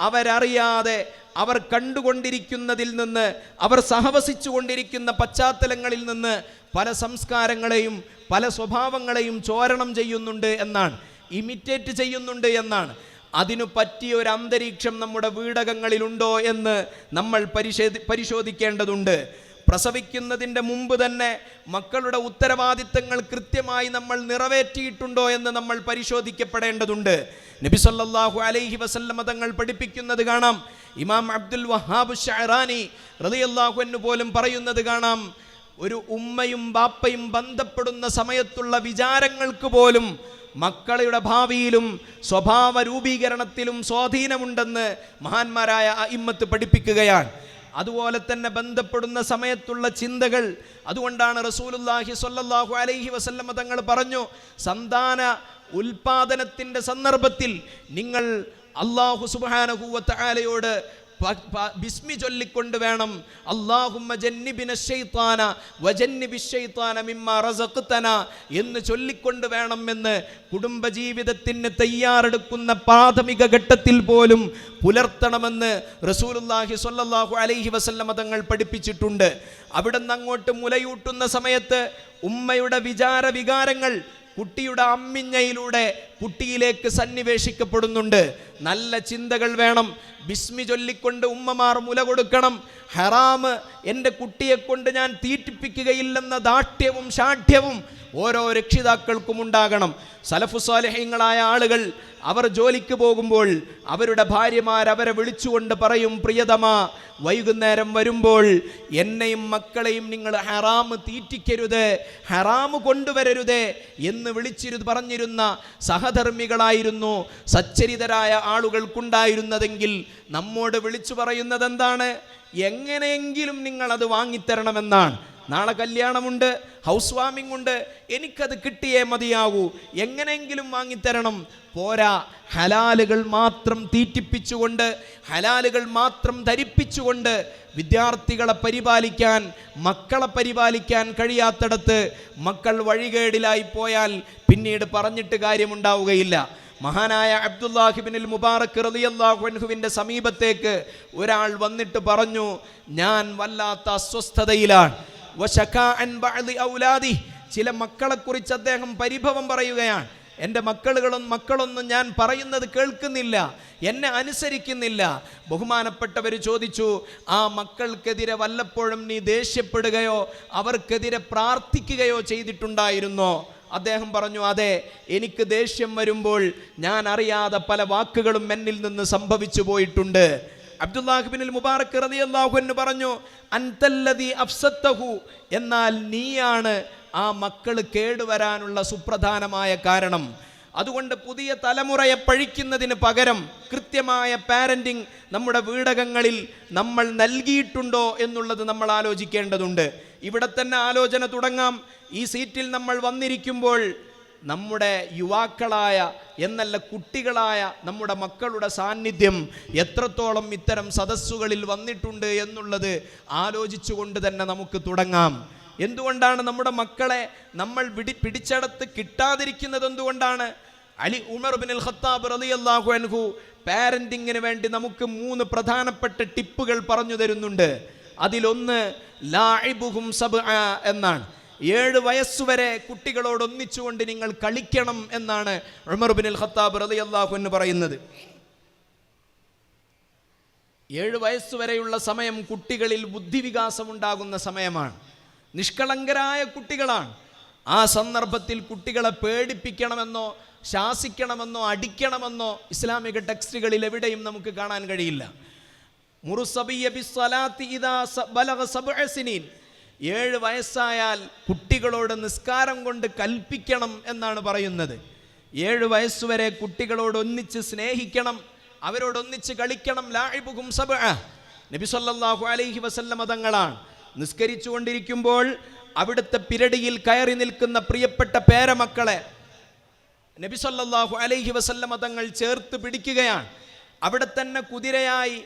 അവരറിയാതെ അവർ കണ്ടുകൊണ്ടിരിക്കുന്നതിൽ നിന്ന്, അവർ സഹവസിച്ചു കൊണ്ടിരിക്കുന്ന പശ്ചാത്തലങ്ങളിൽ നിന്ന് പല സംസ്കാരങ്ങളെയും പല സ്വഭാവങ്ങളെയും ചോരണം ചെയ്യുന്നുണ്ട് എന്നാണ്, ഇമിറ്റേറ്റ് ചെയ്യുന്നുണ്ട് എന്നാണ്. അതിനു പറ്റിയ ഒരു അന്തരീക്ഷം നമ്മുടെ വീടകങ്ങളിലുണ്ടോ എന്ന് നമ്മൾ പരിശോധിക്കേണ്ടതുണ്ട്. പ്രസവിക്കുന്നതിൻ്റെ മുമ്പ് തന്നെ മക്കളുടെ ഉത്തരവാദിത്തങ്ങൾ കൃത്യമായി നമ്മൾ നിറവേറ്റിയിട്ടുണ്ടോ എന്ന് നമ്മൾ പരിശോധിക്കപ്പെടേണ്ടതുണ്ട്. നബി സല്ലല്ലാഹു അലൈഹി വസല്ലമ തങ്ങൾ പഠിപ്പിക്കുന്നത് കാണാം. ഇമാം അബ്ദുൽ വഹാബ് ശഅറാനി റളിയല്ലാഹു അൻഹു പോലും പറയുന്നത് കാണാം, ഒരു ഉമ്മയും ബാപ്പയും ബന്ധപ്പെടുന്ന സമയത്തുള്ള വിചാരങ്ങൾക്ക് പോലും മക്കളുടെ ഭാവിയിലും സ്വഭാവ രൂപീകരണത്തിലും സ്വാധീനമുണ്ടെന്ന് മഹാന്മാരായ അഇമ്മത്ത് പഠിപ്പിക്കുകയാണ്. അതുപോലെ തന്നെ ബന്ധപ്പെടുന്ന സമയത്തുള്ള ചിന്തകൾ, അതുകൊണ്ടാണ് റസൂലുള്ളാഹി സ്വല്ലല്ലാഹു അലൈഹി വസല്ലമ തങ്ങൾ പറഞ്ഞു, സന്താന ഉൽപാദനത്തിൻ്റെ സന്ദർഭത്തിൽ നിങ്ങൾ അല്ലാഹു സുബ്ഹാനഹു വ തആലയോട് ബിസ്മി ചൊല്ലിക്കൊണ്ട് വേണം, അല്ലാഹുമ്മ ജന്നിബിന ശൈത്താന വജന്നിബിശ് ശൈത്താന മിമ്മാ റസഖ്തന എന്ന് ചൊല്ലിക്കൊണ്ട് വേണം എന്ന് കുടുംബജീവിതത്തിന് തയ്യാറെടുക്കുന്ന പ്രാഥമിക ഘട്ടത്തിൽ പോലും പുലർത്തണമെന്ന് റസൂലുള്ളാഹി സ്വല്ലല്ലാഹു അലൈഹി വസല്ലമ തങ്ങൾ പഠിപ്പിച്ചിട്ടുണ്ട്. അവിടെ നിന്ന് അങ്ങോട്ട് മുലയൂട്ടുന്ന സമയത്ത് ഉമ്മയുടെ വികാരങ്ങൾ കുട്ടിയുടെ അമ്മിഞ്ഞയിലൂടെ കുട്ടിയിലേക്ക് സന്നിവേശിക്കപ്പെടുന്നുണ്ട്. നല്ല ചിന്തകൾ വേണം. ബിസ്മി ചൊല്ലിക്കൊണ്ട് ഉമ്മമാർ മുല കൊടുക്കണം. ഹറാമ് എൻ്റെ കുട്ടിയെ കൊണ്ട് ഞാൻ തീറ്റിപ്പിക്കുകയില്ലെന്ന ദാഠ്യവും ശാഠ്യവും ഓരോ രക്ഷിതാക്കൾക്കും ഉണ്ടാകണം. സലഫു സാലിഹീങ്ങളായ ആളുകൾ അവർ ജോലിക്ക് പോകുമ്പോൾ അവരുടെ ഭാര്യമാർ അവരെ വിളിച്ചുകൊണ്ട് പറയും, പ്രിയതമാ, വൈകുന്നേരം വരുമ്പോൾ എന്നെയും മക്കളെയും നിങ്ങൾ ഹറാമ് തീറ്റിക്കരുത്, ഹറാമ് കൊണ്ടുവരരുത് എന്ന് പറഞ്ഞിരുന്ന സഹധർമ്മികളായിരുന്നു സച്ചരിതരായ ആളുകൾക്കുണ്ടായിരുന്നതെങ്കിൽ നമ്മോട് വിളിച്ചു പറയുന്നത് എന്താണ്? എങ്ങനെയെങ്കിലും നിങ്ങളത് വാങ്ങിത്തരണമെന്നാണ്. നാളെ കല്യാണമുണ്ട്, ഹൗസ് വാമിംഗ് ഉണ്ട്, എനിക്കത് കിട്ടിയേ മതിയാകൂ, എങ്ങനെയെങ്കിലും വാങ്ങിത്തരണം. പോരാ, ഹലാലുകൾ മാത്രം തീറ്റിപ്പിച്ചുകൊണ്ട്, ഹലാലുകൾ മാത്രം ധരിപ്പിച്ചുകൊണ്ട് വിദ്യാർത്ഥികളെ പരിപാലിക്കാൻ, മക്കളെ പരിപാലിക്കാൻ കഴിയാത്തിടത്ത് മക്കൾ വഴികേടിലായി പോയാൽ പിന്നീട് പറഞ്ഞിട്ട് കാര്യമുണ്ടാവുകയില്ല. മഹാനായ അബ്ദുല്ലാഹി ഇബ്നുൽ മുബാറക് റളിയല്ലാഹു അൻഹുവിൻ്റെ സമീപത്തേക്ക് ഒരാൾ വന്നിട്ട് പറഞ്ഞു, ഞാൻ വല്ലാത്ത അസ്വസ്ഥതയിലാണ്. ചില മക്കളെക്കുറിച്ച് അദ്ദേഹം പരിഭവം പറയുകയാണ്. എൻ്റെ മക്കളൊന്നും ഞാൻ പറയുന്നത് കേൾക്കുന്നില്ല, എന്നെ അനുസരിക്കുന്നില്ല. ബഹുമാനപ്പെട്ടവർ ചോദിച്ചു, ആ മക്കൾക്കെതിരെ വല്ലപ്പോഴും നീ ദേഷ്യപ്പെടുകയോ അവർക്കെതിരെ പ്രാർത്ഥിക്കുകയോ ചെയ്തിട്ടുണ്ടായിരുന്നോ? അദ്ദേഹം പറഞ്ഞു, അതെ, എനിക്ക് ദേഷ്യം വരുമ്പോൾ ഞാൻ അറിയാതെ പല വാക്കുകളും എന്നിൽ നിന്ന് സംഭവിച്ചു പോയിട്ടുണ്ട്. അബ്ദുല്ലാഹി ഇബ്നുൽ മുബാറക് റളിയല്ലാഹു അൻഹു പറഞ്ഞു, അൻതല്ലദീ അഫ്സത്തഹു, എന്നാൽ നീയാണ് ആ മക്കൾ കേടുവരാനുള്ള സുപ്രധാനമായ കാരണം. അതുകൊണ്ട് പുതിയ തലമുറയെ പഴിക്കുന്നതിന് പകരം കൃത്യമായ പാരന്റിങ് നമ്മുടെ വീടകങ്ങളിൽ നമ്മൾ നൽകിയിട്ടുണ്ടോ എന്നുള്ളത് നമ്മൾ ആലോചിക്കേണ്ടതുണ്ട്. ഇവിടെ തന്നെ ആലോചന തുടങ്ങാം. ഈ സീറ്റിൽ നമ്മൾ വന്നിരിക്കുമ്പോൾ നമ്മുടെ യുവാക്കളായ എന്നല്ല കുട്ടികളായ നമ്മുടെ മക്കളുടെ സാന്നിധ്യം എത്രത്തോളം ഇത്തരം സദസ്സുകളിൽ വന്നിട്ടുണ്ട് എന്നുള്ളത് ആലോചിച്ചുകൊണ്ട് തന്നെ നമുക്ക് തുടങ്ങാം. എന്തുകൊണ്ടാണ് നമ്മുടെ മക്കളെ നമ്മൾ പിടിച്ചടത്ത് കിട്ടാതിരിക്കുന്നത്? എന്തുകൊണ്ടാണ്? ഉമർ ബിൻ ഖത്താബ് റളിയല്ലാഹു അൻഹു പാരന്റിങ്ങിന് വേണ്ടി നമുക്ക് 3 പ്രധാനപ്പെട്ട ടിപ്പുകൾ പറഞ്ഞു തരുന്നുണ്ട്. അതിലൊന്ന് ലാഇബുഹും സബ്അ എന്നാണ്. 7 വയസ്സുവരെ കുട്ടികളോട് ഒന്നിച്ചുകൊണ്ട് നിങ്ങൾ കളിക്കണം എന്നാണ് ഉമർ ബിൻ ഖത്താബ് റളിയല്ലാഹു അൻഹു പറയുന്നത്. 7 വയസ്സുവരെയുള്ള സമയം കുട്ടികളിൽ ബുദ്ധിവികാസം ഉണ്ടാകുന്ന സമയമാണ്. നിഷ്കളങ്കരായ കുട്ടികളാണ്. ആ സന്ദർഭത്തിൽ കുട്ടികളെ പേടിപ്പിക്കണമെന്നോ ശാസിക്കണമെന്നോ അടിക്കണമെന്നോ ഇസ്ലാമിക ടെക്സ്റ്റുകളിൽ എവിടെയും നമുക്ക് കാണാൻ കഴിയില്ല. മുറുസബിയ ബിസ്സലാത്തി ഇദാ ബലഗ 7 സിനീൻ, 7 വയസ്സായാൽ കുട്ടികളോട് നിസ്കാരം കൊണ്ട് കൽപ്പിക്കണം എന്നാണ് പറയുന്നത്. 7 വയസ്സുവരെ കുട്ടികളോട് ഒന്നിച്ച് സ്നേഹിക്കണം, അവരോടൊന്നിച്ച് കളിക്കണം. ലാഇബുഹും സബ്അ. നബി സല്ലല്ലാഹു അലൈഹി വസല്ലമ തങ്ങളാണ് നിസ്കരിച്ചു കൊണ്ടിരിക്കുമ്പോൾ അവിടുത്തെ പിരടിയിൽ കയറി നിൽക്കുന്ന പ്രിയപ്പെട്ട പേരമക്കളെ നബി സല്ലല്ലാഹു അലൈഹി വസല്ലമ തങ്ങൾ ചേർത്ത് പിടിക്കുകയാണ്. അവിടെ തന്നെ കുതിരയായി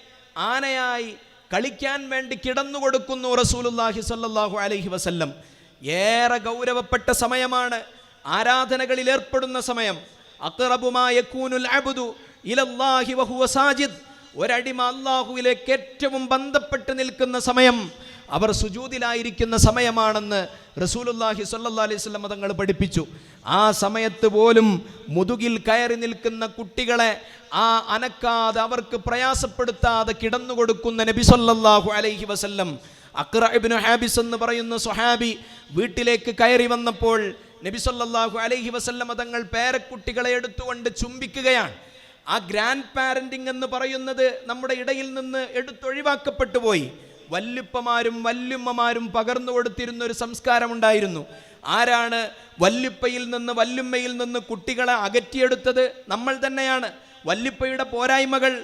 ആനയായി കളിക്കാൻ വേണ്ടി കിടന്നു കൊടുക്കുന്നു റസൂലുള്ളാഹി സ്വല്ലല്ലാഹു അലൈഹി വസല്ലം. ഏറെ ഗൗരവപ്പെട്ട സമയമാണ്, ആരാധനകളിൽ ഏർപ്പെടുന്ന സമയം. അഖ്റബു മാ യകൂനുൽ അബ്ദു ഇലല്ലാഹി വഹുവ സാജിദ്. ഒരടിമ അല്ലാഹുവിലേക്ക് ഏറ്റവും ബന്ധപ്പെട്ട് നിൽക്കുന്ന സമയം അവർ സുജൂദിലായിരിക്കുന്ന സമയമാണെന്ന് റസൂലുള്ളാഹി സ്വല്ലല്ലാഹു അലൈഹി വസല്ലം തങ്ങൾ പഠിപ്പിച്ചു. ആ സമയത്ത് പോലും മുതുകിൽ കയറി നിൽക്കുന്ന കുട്ടികളെ അനക്കാതെ അവർക്ക് പ്രയാസപ്പെടുത്താതെ കിടന്നു കൊടുക്കുന്ന നബി സല്ലല്ലാഹു അലൈഹി വസല്ലം. അഖ്റ ഇബ്നു ഹാബിസ് എന്ന് പറയുന്ന സ്വഹാബി വീട്ടിലേക്ക് കയറി വന്നപ്പോൾ നബി സല്ലല്ലാഹു അലൈഹി വസല്ലം തങ്ങൾ പേരക്കുട്ടികളെ എടുത്തുകൊണ്ട് ചുംബിക്കുകയാണ്. ആ ഗ്രാൻഡ് പാരന്റിങ് എന്ന് പറയുന്നത് നമ്മുടെ ഇടയിൽ നിന്ന് എടുത്തൊഴിവാക്കപ്പെട്ടു പോയി. വല്ലുപ്പമാരും വല്ലുമ്മമാരും പകർന്നു കൊടുത്തിരുന്ന ഒരു സംസ്കാരമുണ്ടായിരുന്നു. ആരാണ് വല്ലുപ്പയിൽ നിന്ന് വല്ലുമ്മയിൽ നിന്ന് കുട്ടികളെ അകറ്റിയെടുത്തത്? നമ്മൾ തന്നെയാണ്. വല്ലുപ്പയുടെ പോരായ്മകൾ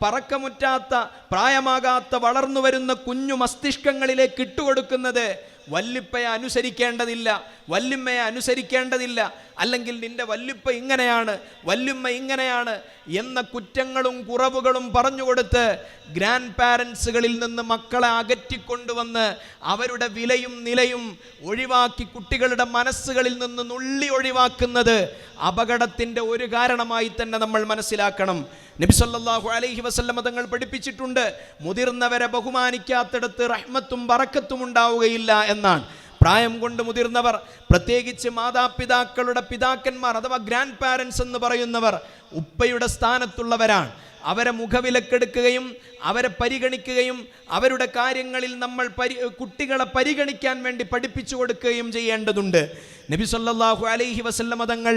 പറക്കമുറ്റാത്ത പ്രായമാകാത്ത വളർന്നു വരുന്ന കുഞ്ഞു മസ്തിഷ്കങ്ങളിലേക്ക് ഇട്ടുകൊടുക്കുന്നത് വല്ലുപ്പയെ അനുസരിക്കേണ്ടതില്ല, വല്ലുമ്മയെ അനുസരിക്കേണ്ടതില്ല, അല്ലെങ്കിൽ നിന്റെ വല്ലുപ്പ ഇങ്ങനെയാണ്, വല്ലുമ്മ ഇങ്ങനെയാണ് എന്ന കുറ്റങ്ങളും കുറവുകളും പറഞ്ഞുകൊടുത്ത് ഗ്രാൻഡ് പാരൻസുകളിൽ നിന്ന് മക്കളെ അകറ്റിക്കൊണ്ടുവന്ന് അവരുടെ വിലയും നിലയും ഒഴിവാക്കി കുട്ടികളുടെ മനസ്സുകളിൽ നിന്ന് നുള്ളി ഒഴിവാക്കുന്നത് അപകടത്തിൻ്റെ ഒരു കാരണമായി തന്നെ നമ്മൾ മനസ്സിലാക്കണം. നബി സല്ലല്ലാഹു അലൈഹി വസല്ലം തങ്ങൾ പഠിപ്പിച്ചിട്ടുണ്ട്, മുതിർന്നവരെ ബഹുമാനിക്കാത്തിടത്ത് റഹ്മത്തും ബറക്കത്തും ഉണ്ടാവുകയില്ല എന്നാണ്. പ്രായം കൊണ്ട് മുതിർന്നവർ, പ്രത്യേകിച്ച് മാതാപിതാക്കളുടെ പിതാക്കന്മാർ അഥവാ ഗ്രാൻഡ് പാരൻസ് എന്ന് പറയുന്നവർ ഉപ്പയുടെ സ്ഥാനത്തുള്ളവരാണ്. അവരെ മുഖവിലക്കെടുക്കുകയും അവരെ പരിഗണിക്കുകയും അവരുടെ കാര്യങ്ങളിൽ നമ്മൾ കുട്ടികളെ പരിഗണിക്കാൻ വേണ്ടി പഠിപ്പിച്ചു കൊടുക്കുകയും ചെയ്യേണ്ടതുണ്ട്. നബി സല്ലല്ലാഹു അലൈഹി വസല്ലം തങ്ങൾ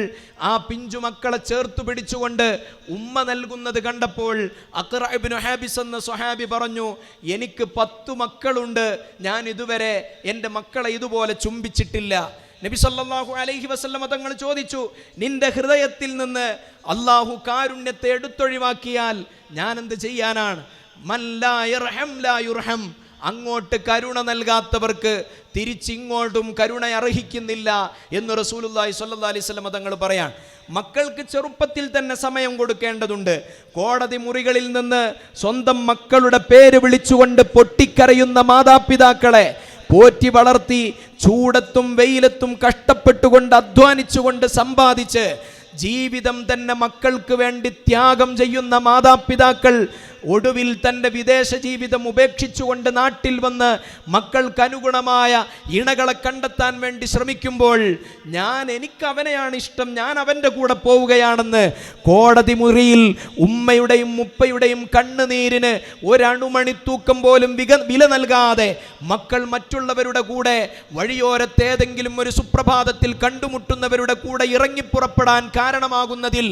ആ പിഞ്ചു മക്കളെ ചേർത്തു പിടിച്ചുകൊണ്ട് ഉമ്മ നൽകുന്നത് കണ്ടപ്പോൾ അഖ്റ ഇബ്നു ഹാബിസ് എന്ന സ്വഹാബി പറഞ്ഞു, എനിക്ക് 10 മക്കളുണ്ട്, ഞാൻ ഇതുവരെ എൻ്റെ മക്കളെ ഇതുപോലെ ചുംബിച്ചിട്ടില്ല. നബി സല്ലല്ലാഹു അലൈഹി വസല്ലം തങ്ങൾ ചോദിച്ചു, നിന്റെ ഹൃദയത്തിൽ നിന്ന് അല്ലാഹു കാരുണ്യത്തെ എടുത്തൊഴിവാക്കിയാൽ ഞാൻ എന്ത് ചെയ്യാനാണ്? മൻ ലാ യർഹം ലാ യുർഹം. അങ്ങോട്ട് കരുണ നൽകാത്തവർക്ക് തിരിച്ചിങ്ങോട്ടും കരുണ അർഹിക്കുന്നില്ല എന്ന് റസൂലുള്ളാഹി സ്വല്ലല്ലാഹു അലൈഹി വസല്ലം തങ്ങൾ പറയാൻ. മക്കൾക്ക് ചെറുപ്പത്തിൽ തന്നെ സമയം കൊടുക്കേണ്ടതുണ്ട്. കോടതി മുറികളിൽ നിന്ന് സ്വന്തം മക്കളുടെ പേര് വിളിച്ചുകൊണ്ട് പൊട്ടിക്കരയുന്ന മാതാപിതാക്കളെ പോറ്റി വളർത്തി ചൂടത്തും വെയിലത്തും കഷ്ടപ്പെട്ടുകൊണ്ട് അധ്വാനിച്ചുകൊണ്ട് സമ്പാദിച്ച് ജീവിതം തന്നെ മക്കൾക്ക് വേണ്ടി ത്യാഗം ചെയ്യുന്ന മാതാപിതാക്കൾ ഒടുവിൽ തൻ്റെ വിദേശ ജീവിതം ഉപേക്ഷിച്ചുകൊണ്ട് നാട്ടിൽ വന്ന് മക്കൾക്ക് അനുഗുണമായ ഇണകളെ കണ്ടെത്താൻ വേണ്ടി ശ്രമിക്കുമ്പോൾ എനിക്ക് അവനെയാണ് ഇഷ്ടം, ഞാൻ അവൻ്റെ കൂടെ പോവുകയാണെന്ന് കോടതി മുറിയിൽ ഉമ്മയുടെയും ഉപ്പയുടെയും കണ്ണുനീരിന് ഒരണുമണി തൂക്കം പോലും വില നൽകാതെ മക്കൾ മറ്റുള്ളവരുടെ കൂടെ വഴിയോരത്തേതെങ്കിലും ഒരു സുപ്രഭാതത്തിൽ കണ്ടുമുട്ടുന്നവരുടെ കൂടെ ഇറങ്ങിപ്പുറപ്പെടാൻ കാരണമാകുന്നതിൽ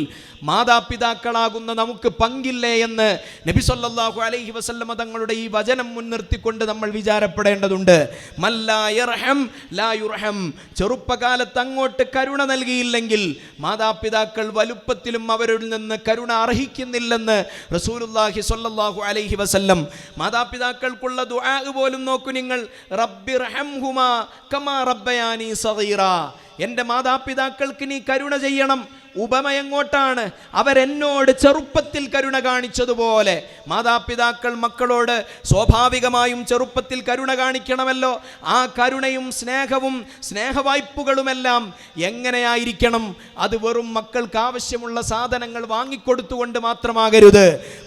മാതാപിതാക്കളാകുന്ന നമുക്ക് പങ്കില്ലേ എന്ന് നബി സല്ലല്ലാഹു അലൈഹി വസല്ലമ തങ്ങളുടെ ഈ വചനം മുൻനിർത്തിക്കൊണ്ട് നമ്മൾ വിചാരപ്പെടേണ്ടതുണ്ട്. മല്ലാ യർഹം ലാ യുർഹം. ചെറുപ്പകാലത്ത് അങ്ങോട്ട് കരുണ നൽകിയില്ലെങ്കിൽ മാതാപിതാക്കൾ വലുപ്പത്തിലും അവരിൽ നിന്ന് കരുണ അർഹിക്കുന്നില്ലെന്ന് റസൂലുള്ളാഹി സ്വല്ലല്ലാഹു അലൈഹി വസല്ലം. മാതാപിതാക്കൾക്കുള്ള ദുആ പോലും നോക്കൂ നിങ്ങൾ, റബ്ബിർഹംഹുമാ കമാ റബ്ബയാനി സഗീറാ. എൻ്റെ മാതാപിതാക്കൾക്ക് നീ കരുണ ചെയ്യണം. ഉപമ എങ്ങോട്ടാണ്? അവരെന്നോട് ചെറുപ്പത്തിൽ കരുണ കാണിച്ചതുപോലെ മാതാപിതാക്കൾ മക്കളോട് സ്വാഭാവികമായും ചെറുപ്പത്തിൽ കരുണ കാണിക്കണമല്ലോ. ആ കരുണയും സ്നേഹവും സ്നേഹവായ്പുകളുമെല്ലാം എങ്ങനെയായിരിക്കണം? അത് വെറും മക്കൾക്ക് ആവശ്യമുള്ള സാധനങ്ങൾ വാങ്ങിക്കൊടുത്തുകൊണ്ട് മാത്രമാകരുത്.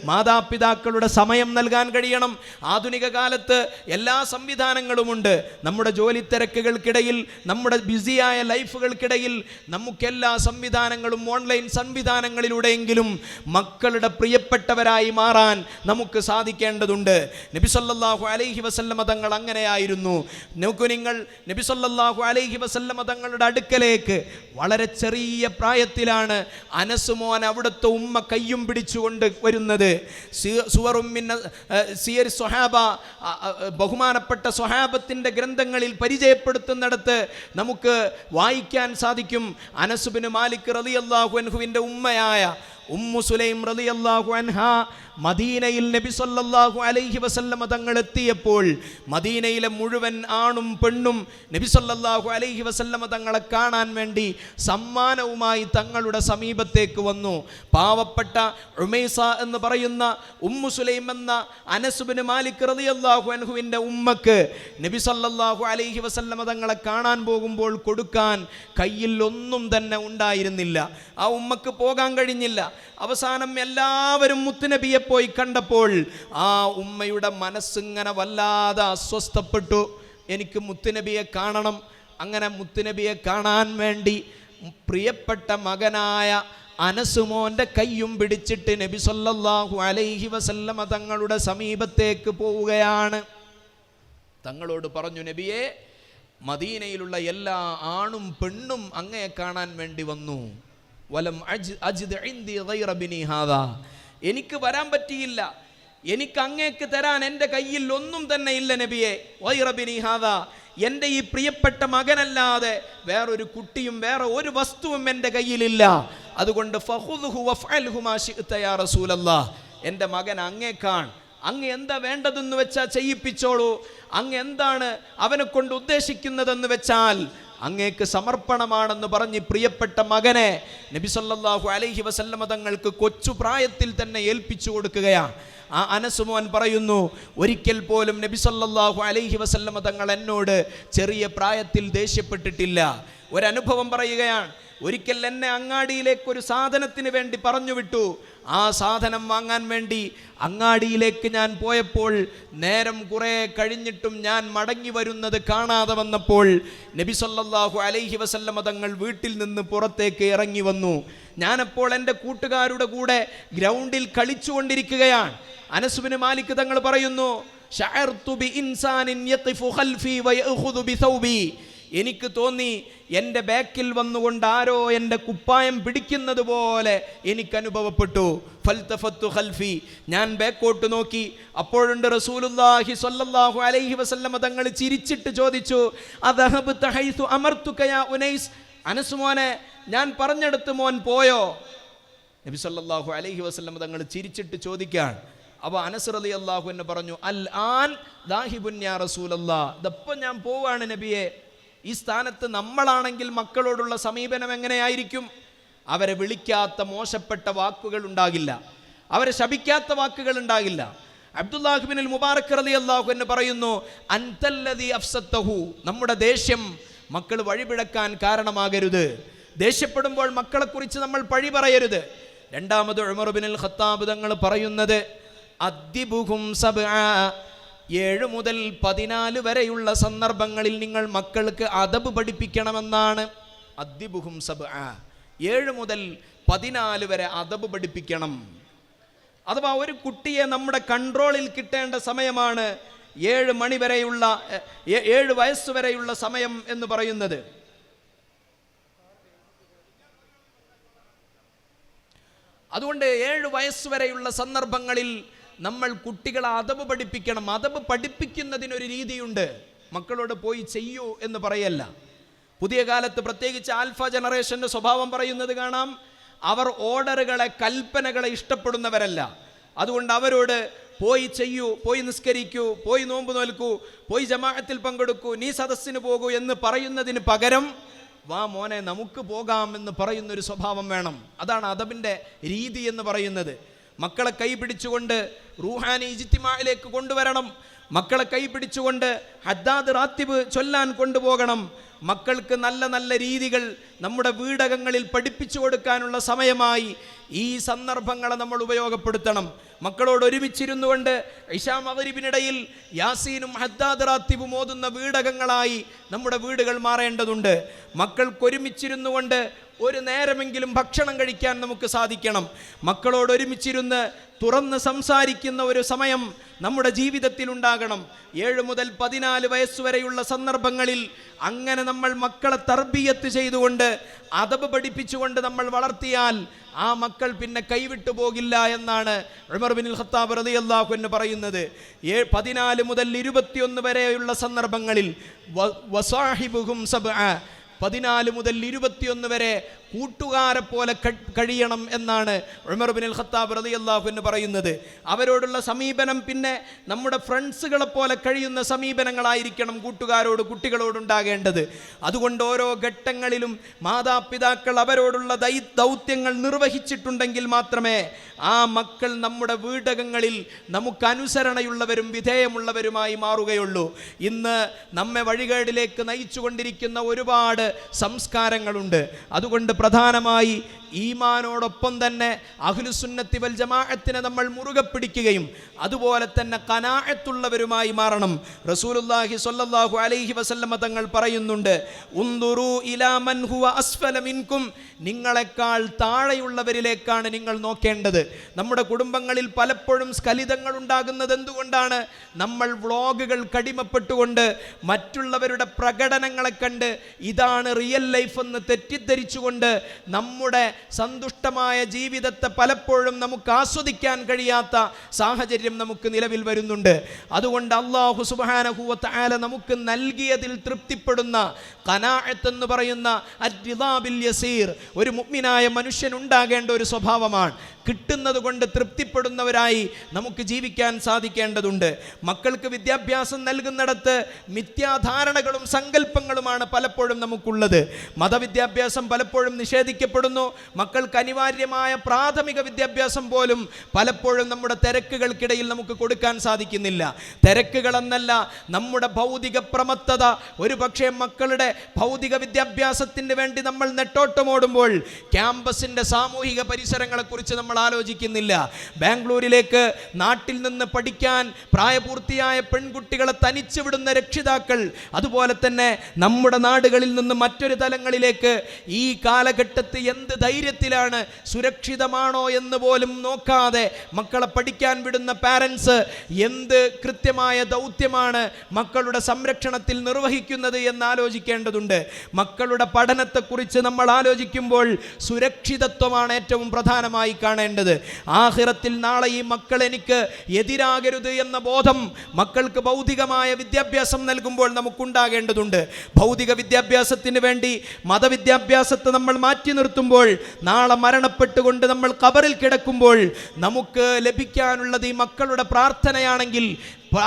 മാതാപിതാക്കളുടെ സമയം നൽകാൻ കഴിയണം. ആധുനിക കാലത്ത് എല്ലാ സംവിധാനങ്ങളുമുണ്ട്. നമ്മുടെ ജോലി തിരക്കുകൾക്കിടയിൽ, നമ്മുടെ ബിസിയായ ലൈഫുകൾക്കിടയിൽ നമുക്കെല്ലാ സംവിധാനങ്ങളും ഓൺലൈൻ സംവിധാനങ്ങളിലൂടെയെങ്കിലും മക്കളുടെ പ്രിയപ്പെട്ടവരായി മാറാൻ നമുക്ക് സാധിക്കേണ്ടതുണ്ട്. നബി സല്ലല്ലാഹു അലൈഹി വസല്ലമ തങ്ങൾ അങ്ങനെയായിരുന്നു. നോക്കൂ നിങ്ങൾ, നബി സല്ലല്ലാഹു അലൈഹി വസല്ലമ തങ്ങളുടെ അടുക്കലേക്ക് വളരെ ചെറിയ പ്രായത്തിലാണ് അനസ് മോൻ അവിടുത്തെ ഉമ്മ കയ്യും പിടിച്ചുകൊണ്ട് വരുന്നത്. ബഹുമാനപ്പെട്ട സ്വഹാബത്തിന്റെ ഗ്രന്ഥങ്ങളിൽ പരിചയപ്പെടുത്തുന്നിടത്ത് നമുക്ക് വായിക്കാൻ സാധിക്കും. അനസ് ബിൻ മാലിക് റളിയല്ലാഹു അൻഹുവിന്റെ ഉമ്മയായ ഉമ്മു സുലൈം റളിയല്ലാഹു അൻഹാ മദീനയിൽ നബി സല്ലല്ലാഹു അലൈഹി വസല്ലമ തങ്ങൾ എത്തിയപ്പോൾ മദീനയിലെ മുഴുവൻ ആണും പെണ്ണും നബി സല്ലല്ലാഹു അലൈഹി വസല്ലമ തങ്ങളെ കാണാൻ വേണ്ടി സമ്മാനവുമായി തങ്ങളുടെ സമീപത്തേക്ക് വന്നു. പാവപ്പെട്ട ഉമൈസ എന്ന് പറയുന്ന ഉമ്മു സുലൈം എന്ന അനസ് ബിൻ മാലിക് റളിയല്ലാഹു അൻഹുവിൻ്റെ ഉമ്മക്ക് നബി സല്ലല്ലാഹു അലൈഹി വസല്ലമ തങ്ങളെ കാണാൻ പോകുമ്പോൾ കൊടുക്കാൻ കയ്യിൽ ഒന്നും തന്നെ ഉണ്ടായിരുന്നില്ല. ആ ഉമ്മക്ക് പോകാൻ കഴിഞ്ഞില്ല. അവസാനം എല്ലാവരും മുത്തുനബിയെ പോയി കണ്ടപ്പോൾ ആ ഉമ്മയുടെ മനസ്സിങ്ങനെ വല്ലാതെ അസ്വസ്ഥപ്പെട്ടു. എനിക്ക് മുത്തുനബിയെ കാണണം. അങ്ങനെ മുത്തുനബിയെ കാണാൻ വേണ്ടി പ്രിയപ്പെട്ട മകനായ അനസ് മോൻ്റെ കയ്യും പിടിച്ചിട്ട് നബി സല്ലല്ലാഹു അലൈഹി വസല്ലമ തങ്ങളുടെ സമീപത്തേക്ക് പോവുകയാണ്. തങ്ങളോട് പറഞ്ഞു, നബിയെ, മദീനയിലുള്ള എല്ലാ ആണും പെണ്ണും അങ്ങയെ കാണാൻ വേണ്ടി വന്നു. വലം അജിദ് ഇൻദി ഗൈറ ബിനി ഹാദാ. എനിക്ക് വരാൻ പറ്റിയില്ല. എനിക്ക് അങ്ങേക്ക് തരാൻ എൻ്റെ കയ്യിൽ ഒന്നും തന്നെ ഇല്ല നബിയെ. ഗൈറ ബിനി ഹാദാ, എൻ്റെ ഈ പ്രിയപ്പെട്ട മകനല്ലാതെ വേറൊരു കുട്ടിയും വേറെ ഒരു വസ്തുവും എൻ്റെ കയ്യിലില്ല. അതുകൊണ്ട് ഫഖുദ്ഹു വഫഅൽഹു മാ ശിഅ്ത യാ റസൂലല്ലാഹ്. എൻ്റെ മകൻ അങ്ങേക്കാൺ. അങ്ങ് എന്താ വേണ്ടതെന്ന് വെച്ചാൽ ചെയ്യിപ്പിച്ചോളൂ. അങ്ങ് എന്താണ് അവനെ കൊണ്ട് ഉദ്ദേശിക്കുന്നതെന്ന് വെച്ചാൽ അങ്ങേക്ക് സമർപ്പണമാണെന്ന് പറഞ്ഞ് പ്രിയപ്പെട്ട മകനെ നബി സല്ലല്ലാഹു അലൈഹി വസല്ലമ തങ്ങൾക്ക് കൊച്ചു പ്രായത്തിൽ തന്നെ ഏൽപ്പിച്ചു കൊടുക്കുകയാണ്. ആ അനസ് മോൻ പറയുന്നു, ഒരിക്കൽ പോലും നബി സല്ലല്ലാഹു അലൈഹി വസല്ലമ തങ്ങൾ എന്നോട് ചെറിയ പ്രായത്തിൽ ദേഷ്യപ്പെട്ടിട്ടില്ല. ഒരനുഭവം പറയുകയാണ്. ഒരിക്കൽ എന്നെ അങ്ങാടിയിലേക്ക് ഒരു സാധനത്തിന് വേണ്ടി പറഞ്ഞു വിട്ടു. ആ സാധനം വാങ്ങാൻ വേണ്ടി അങ്ങാടിയിലേക്ക് ഞാൻ പോയപ്പോൾ നേരം കുറേ കഴിഞ്ഞിട്ടും ഞാൻ മടങ്ങി വരുന്നത് കാണാതെ വന്നപ്പോൾ നബി സല്ലല്ലാഹു അലൈഹി വസല്ലമ തങ്ങൾ വീട്ടിൽ നിന്ന് പുറത്തേക്ക് ഇറങ്ങി വന്നു. ഞാനപ്പോൾ എൻ്റെ കൂട്ടുകാരുടെ കൂടെ ഗ്രൗണ്ടിൽ കളിച്ചുകൊണ്ടിരിക്കുകയാണ്. അനസ് ബിൻ മാലിക് തങ്ങൾ പറയുന്നു, ശഅർതു ബി ഇൻസാനിൻ യഖിഫു ഖൽഫി വയഖുദു ബി സൗബി. എനിക്ക് തോന്നി എൻ്റെ ബാക്കിൽ വന്നുകൊണ്ട് ആരോ എൻ്റെ കുപ്പായം പിടിക്കുന്നത് പോലെ എനിക്ക് അനുഭവപ്പെട്ടു. ഫൽതഫത്തു ഖൽഫി. ഞാൻ ബാക്കോട്ട് നോക്കി. അപ്പോഴുണ്ട് റസൂലുള്ളാഹി സ്വല്ലല്ലാഹു അലൈഹി വസല്ലമ തങ്ങൾ ചിരിച്ചിട്ട് ചോദിച്ചു, അദഹബത ഹൈസു അമർതുക യാ ഉനൈസ്. അനസ് മോനെ, ഞാൻ പറഞ്ഞെടുത്ത് മോൻ പോയോ? നബി സല്ലല്ലാഹു അലൈഹി വസല്ലമ തങ്ങൾ ചിരിച്ചിട്ട് ചോദിക്കാൻ. അപ്പോൾ അനസ് റളിയല്ലാഹു അൻഹു പറഞ്ഞു, അൽ ആൻ ദാഹിബുൻ യാ റസൂലല്ലാഹ്. ദപ്പം ഞാൻ പോവാണ് നബിയെ. ഈ സ്ഥാനത്ത് നമ്മളാണെങ്കിൽ മക്കളോടുള്ള സമീപനം എങ്ങനെയായിരിക്കും? അവരെ വിളിക്കാത്ത മോശപ്പെട്ട വാക്കുകൾ ഉണ്ടാകില്ല, അവരെ ശപിക്കാത്ത വാക്കുകൾ ഉണ്ടാകില്ല. അബ്ദുല്ലാഹ് ഇബ്നുൽ മുബാറക് റളിയല്ലാഹു അൻഹു പറയുന്നു, അൻതല്ലദീ അഫ്സത്തഹു. നമ്മുടെ ദേഷ്യം മക്കൾ വഴിപിഴക്കാൻ കാരണമാകരുത്. ദേഷ്യപ്പെടുമ്പോൾ മക്കളെക്കുറിച്ച് നമ്മൾ പഴി പറയരുത്. രണ്ടാമത് ഉമർ ഇബ്നുൽ ഖത്താബ് തങ്ങൾ പറയുന്നത്, അദ്ദിബുഹും സബ്ആ. 7 മുതൽ 14 വരെയുള്ള സന്ദർഭങ്ങളിൽ നിങ്ങൾ മക്കൾക്ക് അദബ് പഠിപ്പിക്കണമെന്നാണ്. അദ്ദിബുഹും സബ്ആ. 7 മുതൽ 14 വരെ അദബ് പഠിപ്പിക്കണം. അഥവാ ഒരു കുട്ടിയെ നമ്മുടെ കൺട്രോളിൽ കിട്ടേണ്ട സമയമാണ് 7 മണി വരെയുള്ള 7 വയസ്സ് വരെയുള്ള സമയം എന്ന് പറയുന്നത്. അതുകൊണ്ട് 7 വയസ്സ് വരെയുള്ള സന്ദർഭങ്ങളിൽ നമ്മൾ കുട്ടികളെ അദബ് പഠിപ്പിക്കണം. അദബ് പഠിപ്പിക്കുന്നതിനൊരു രീതിയുണ്ട്. മക്കളോട് പോയി ചെയ്യൂ എന്ന് പറയല്ല. പുതിയ കാലത്ത് പ്രത്യേകിച്ച് ആൽഫ ജനറേഷൻ്റെ സ്വഭാവം പറയുന്നത് കാണാം. അവർ ഓർഡറുകളെ, കൽപ്പനകളെ ഇഷ്ടപ്പെടുന്നവരല്ല. അതുകൊണ്ട് അവരോട് പോയി ചെയ്യൂ, പോയി നിസ്കരിക്കൂ, പോയി നോമ്പ് നോൽക്കൂ, പോയി ജമാഅത്തിൽ പങ്കെടുക്കൂ, നീ സദസ്സിന് പോകൂ എന്ന് പറയുന്നതിന് പകരം വാ മോനെ നമുക്ക് പോകാം എന്ന് പറയുന്നൊരു സ്വഭാവം വേണം. അതാണ് അദബിൻ്റെ രീതി എന്ന് പറയുന്നത്. മക്കളെ കൈ പിടിച്ചുകൊണ്ട് റൂഹാനി ഇജ്തിമാഇലേക്ക് കൊണ്ടുവരണം. മക്കളെ കൈ പിടിച്ചുകൊണ്ട് ഹദ്ദാദ് റാത്തിബ് ചൊല്ലാൻ കൊണ്ടുപോകണം. മക്കൾക്ക് നല്ല നല്ല രീതികൾ നമ്മുടെ വീടകങ്ങളിൽ പഠിപ്പിച്ചു കൊടുക്കാനുള്ള സമയമായി ഈ സന്ദർഭങ്ങളെ നമ്മൾ ഉപയോഗപ്പെടുത്തണം. മക്കളോട് ഒരുമിച്ചിരുന്നു കൊണ്ട് ഇശാ മഗ്‌രിബിനിടയിൽ യാസീനും ഹദ്ദാദ് റാത്തിബും ഓതുന്ന വീടകങ്ങളായി നമ്മുടെ വീടുകൾ മാറേണ്ടതുണ്ട്. മക്കൾക്ക് ഒരുമിച്ചിരുന്നു കൊണ്ട് ഒരു നേരമെങ്കിലും ഭക്ഷണം കഴിക്കാൻ നമുക്ക് സാധിക്കണം. മക്കളോട് ഒരുമിച്ചിരുന്ന് തുറന്ന് സംസാരിക്കുന്ന ഒരു സമയം നമ്മുടെ ജീവിതത്തിൽ ഉണ്ടാകണം. 7 മുതൽ 14 വയസ്സുവരെയുള്ള സന്ദർഭങ്ങളിൽ അങ്ങനെ നമ്മൾ മക്കളെ തർബിയത്ത് ചെയ്തുകൊണ്ട് അദബ് പഠിപ്പിച്ചുകൊണ്ട് നമ്മൾ വളർത്തിയാൽ ആ മക്കൾ പിന്നെ കൈവിട്ടു പോകില്ല എന്നാണ് ഉമർ ബിൻ ഖത്താബ് റളിയല്ലാഹു അൻഹു പറയുന്നത്. 14 മുതൽ 21 വരെയുള്ള സന്ദർഭങ്ങളിൽ വസാഹിബുഹും സബ്അ, 14 മുതൽ 21 വരെ കൂട്ടുകാരെ പോലെ കഴിയണം എന്നാണ് ഉമർ ബിൻ ഖത്താബ് റളിയല്ലാഹു അൻഹു പറയുന്നത്. അവരോടുള്ള സമീപനം പിന്നെ നമ്മുടെ ഫ്രണ്ട്സുകളെ പോലെ കഴിയുന്ന സമീപനങ്ങളായിരിക്കണം കൂട്ടുകാരോട്, കുട്ടികളോടുണ്ടാകേണ്ടത്. അതുകൊണ്ട് ഓരോ ഘട്ടങ്ങളിലും മാതാപിതാക്കൾ അവരോടുള്ള ദൗത്യങ്ങൾ നിർവഹിച്ചിട്ടുണ്ടെങ്കിൽ മാത്രമേ ആ മക്കൾ നമ്മുടെ വീടകങ്ങളിൽ നമുക്ക് അനുസരണയുള്ളവരും വിധേയമുള്ളവരുമായി മാറുകയുള്ളൂ. ഇന്ന് നമ്മെ വഴികേടിലേക്ക് നയിച്ചുകൊണ്ടിരിക്കുന്ന ഒരുപാട് സംസ്കാരങ്ങളുണ്ട്. അതുകൊണ്ട് പ്രധാനമായി ഈമാനോടൊപ്പം തന്നെ അഹ്ലുസുന്നത്തി വൽ ജമാഅത്തിനെ നമ്മൾ മുറുകെ പിടിക്കുകയും അതുപോലെ തന്നെ ഖനാഅത്തുള്ളവരുമായി മാറണം. റസൂലുള്ളാഹി സ്വല്ലല്ലാഹു അലൈഹി വസല്ലമ തങ്ങൾ പറയുന്നുണ്ട്, ഉൻദുറു ഇലാ മൻ ഹുവ അസ്ഫല മിൻകും, നിങ്ങളെക്കാൾ താഴെയുള്ളവരിലേക്കാണ് നിങ്ങൾ നോക്കേണ്ടത്. നമ്മുടെ കുടുംബങ്ങളിൽ പലപ്പോഴും സ്ഖലിതങ്ങൾ ഉണ്ടാകുന്നത് എന്തുകൊണ്ടാണ്? നമ്മൾ വ്ളോഗുകൾ കടിമപ്പെട്ടുകൊണ്ട് മറ്റുള്ളവരുടെ പ്രകടനങ്ങളെ കണ്ട് ഇതാണ് റിയൽ ലൈഫ് എന്ന് തെറ്റിദ്ധരിച്ചുകൊണ്ട് നമ്മുടെ സന്തുഷ്ടമായ ജീവിതത്തെ പലപ്പോഴും നമുക്ക് ആസ്വദിക്കാൻ കഴിയാത്ത സാഹചര്യം നമുക്ക് നിലവിൽ വരുന്നുണ്ട്. അതുകൊണ്ട് അല്ലാഹു സുബ്ഹാനഹു വ തആല നമുക്ക് നൽകിയതിൽ തൃപ്തിപ്പെടുന്ന ഖനാഅത്ത് എന്ന് പറയുന്ന അർദിദാ ബിൽ യസീർ ഒരു മുഅ്മിനായ മനുഷ്യൻ ഉണ്ടാകേണ്ട ഒരു സ്വഭാവമാണ്. കിട്ടുന്നത് കൊണ്ട് തൃപ്തിപ്പെടുന്നവരായി നമുക്ക് ജീവിക്കാൻ സാധിക്കേണ്ടതുണ്ട്. മക്കൾക്ക് വിദ്യാഭ്യാസം നൽകുന്നിടത്ത് മിഥ്യാധാരണകളും സങ്കല്പങ്ങളുമാണ് പലപ്പോഴും നമുക്കുള്ളത്. മതവിദ്യാഭ്യാസം പലപ്പോഴും നിഷേധിക്കപ്പെടുന്നു. മക്കൾക്ക് അനിവാര്യമായ പ്രാഥമിക വിദ്യാഭ്യാസം പോലും പലപ്പോഴും നമ്മുടെ തിരക്കുകൾക്കിടയിൽ നമുക്ക് കൊടുക്കാൻ സാധിക്കുന്നില്ല. തിരക്കുകളെന്നല്ല, നമ്മുടെ ഭൗതിക പ്രമത്തത ഒരു പക്ഷേ മക്കളുടെ ഭൗതിക വിദ്യാഭ്യാസത്തിന് വേണ്ടി നമ്മൾ നെട്ടോട്ടമോടുമ്പോൾ ക്യാമ്പസിൻ്റെ സാമൂഹിക പരിസരങ്ങളെക്കുറിച്ച് നമ്മൾ ആലോചിക്കുന്നില്ല. ബാംഗ്ലൂരിലേക്ക് നാട്ടിൽ നിന്ന് പഠിക്കാൻ പ്രായപൂർത്തിയായ പെൺകുട്ടികളെ തനിച്ചു വിടുന്ന രക്ഷിതാക്കൾ, അതുപോലെ തന്നെ നമ്മുടെ നാടുകളിൽ നിന്ന് മറ്റൊരു തലങ്ങളിലേക്ക് ഈ കാലഘട്ടത്തിൽ എന്ത് ധൈര്യത്തിലാണ്, സുരക്ഷിതമാണോ എന്ന് പോലും നോക്കാതെ മക്കളെ പഠിക്കാൻ വിടുന്ന പാരൻസ് എന്ത് കൃത്യമായ ദൗത്യമാണ് മക്കളുടെ സംരക്ഷണത്തിൽ നിർവഹിക്കുന്നത് എന്ന് ആലോചിക്കേണ്ടതുണ്ട്. മക്കളുടെ പഠനത്തെക്കുറിച്ച് നമ്മൾ ആലോചിക്കുമ്പോൾ സുരക്ഷിതത്വമാണ് ഏറ്റവും പ്രധാനമായി കാണേണ്ടത്. ആഖിറത്തിൽ നാളെ ഈ മക്കൾ എനിക്ക് എതിരാകരുത് എന്ന ബോധം മക്കൾക്ക് ഭൗതികമായ വിദ്യാഭ്യാസം നൽകുമ്പോൾ നമുക്കുണ്ടാകേണ്ടതുണ്ട്. ഭൗതിക വിദ്യാഭ്യാസത്തിന് വേണ്ടി മതവിദ്യാഭ്യാസത്തെ നമ്മൾ മാറ്റി നിർത്തുമ്പോൾ നാളെ മരണപ്പെട്ടുകൊണ്ട് നമ്മൾ ഖബറിൽ കിടക്കുമ്പോൾ നമുക്ക് ലഭിക്കാനുള്ളത് ഈ മക്കളുടെ പ്രാർത്ഥനയാണെങ്കിൽ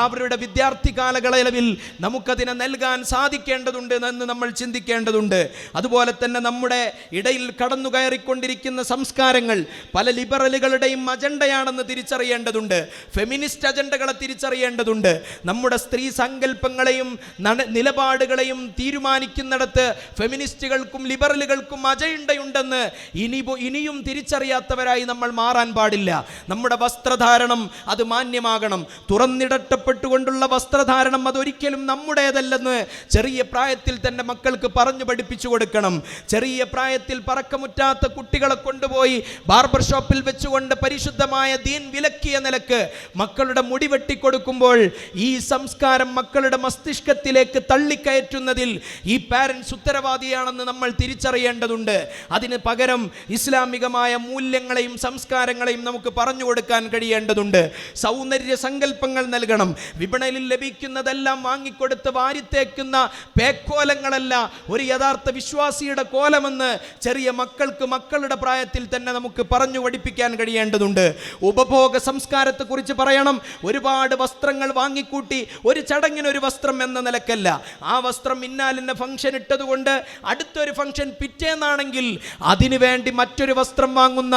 അവരുടെ വിദ്യാർത്ഥി കാലയളവിൽ നമുക്കതിനെ നൽകാൻ സാധിക്കേണ്ടതുണ്ട് എന്ന് നമ്മൾ ചിന്തിക്കേണ്ടതുണ്ട്. അതുപോലെ തന്നെ നമ്മുടെ ഇടയിൽ കടന്നു കയറിക്കൊണ്ടിരിക്കുന്ന സംസ്കാരങ്ങൾ പല ലിബറലുകളുടെയും അജണ്ടയാണെന്ന് തിരിച്ചറിയേണ്ടതുണ്ട്. ഫെമിനിസ്റ്റ് അജണ്ടകളെ തിരിച്ചറിയേണ്ടതുണ്ട്. നമ്മുടെ സ്ത്രീ സങ്കല്പങ്ങളെയും നിലപാടുകളെയും തീരുമാനിക്കുന്നിടത്ത് ഫെമിനിസ്റ്റുകൾക്കും ലിബറലുകൾക്കും അജണ്ടയുണ്ടെന്ന് ഇനിയും തിരിച്ചറിയാത്തവരായി നമ്മൾ മാറാൻ പാടില്ല. നമ്മുടെ വസ്ത്രധാരണം അത് മാന്യമാകണം. തുറന്നിട നഷ്ടപ്പെട്ടുകൊണ്ടുള്ള വസ്ത്രധാരണം അതൊരിക്കലും നമ്മുടേതല്ലെന്ന് ചെറിയ പ്രായത്തിൽ തന്നെ മക്കൾക്ക് പറഞ്ഞു പഠിപ്പിച്ചു കൊടുക്കണം. ചെറിയ പ്രായത്തിൽ പറക്കമുറ്റാത്ത കുട്ടികളെ കൊണ്ടുപോയി ബാർബർ ഷോപ്പിൽ വെച്ചുകൊണ്ട് പരിശുദ്ധമായ ദീൻ വിലക്കിയ നിലക്ക് മക്കളുടെ മുടി വെട്ടിക്കൊടുക്കുമ്പോൾ ഈ സംസ്കാരം മക്കളുടെ മസ്തിഷ്കത്തിലേക്ക് തള്ളിക്കയറ്റുന്നതിൽ ഈ പാരൻസ് ഉത്തരവാദിയാണെന്ന് നമ്മൾ തിരിച്ചറിയേണ്ടതുണ്ട്. അതിന് പകരം ഇസ്ലാമികമായ മൂല്യങ്ങളെയും സംസ്കാരങ്ങളെയും നമുക്ക് പറഞ്ഞു കൊടുക്കാൻ കഴിയേണ്ടതുണ്ട്. സൗന്ദര്യ സങ്കല്പങ്ങൾ നൽകണം. വിപണിയിൽ ലഭിക്കുന്നതെല്ലാം വാങ്ങിക്കൊടുത്ത് വാരിത്തേക്കുന്ന പേക്കോലങ്ങളല്ല ഒരു യഥാർത്ഥ വിശ്വാസിയുടെ കോലമെന്ന് ചെറിയ മക്കൾക്ക് മക്കളുടെ പ്രായത്തിൽ തന്നെ നമുക്ക് പറഞ്ഞു പഠിപ്പിക്കാൻ കഴിയേണ്ടതുണ്ട്. ഉപഭോഗ സംസ്കാരത്തെക്കുറിച്ച് പറയണം. ഒരുപാട് വസ്ത്രങ്ങൾ വാങ്ങിക്കൂട്ടി ഒരു ചടങ്ങിനൊരു വസ്ത്രം എന്ന നിലക്കല്ല. ആ വസ്ത്രം ഇന്നാലിൻ്റെ ഫംഗ്ഷൻ ഇട്ടതുകൊണ്ട് അടുത്തൊരു ഫംഗ്ഷൻ പിറ്റേന്നാണെങ്കിൽ അതിനു വേണ്ടി മറ്റൊരു വസ്ത്രം വാങ്ങുന്ന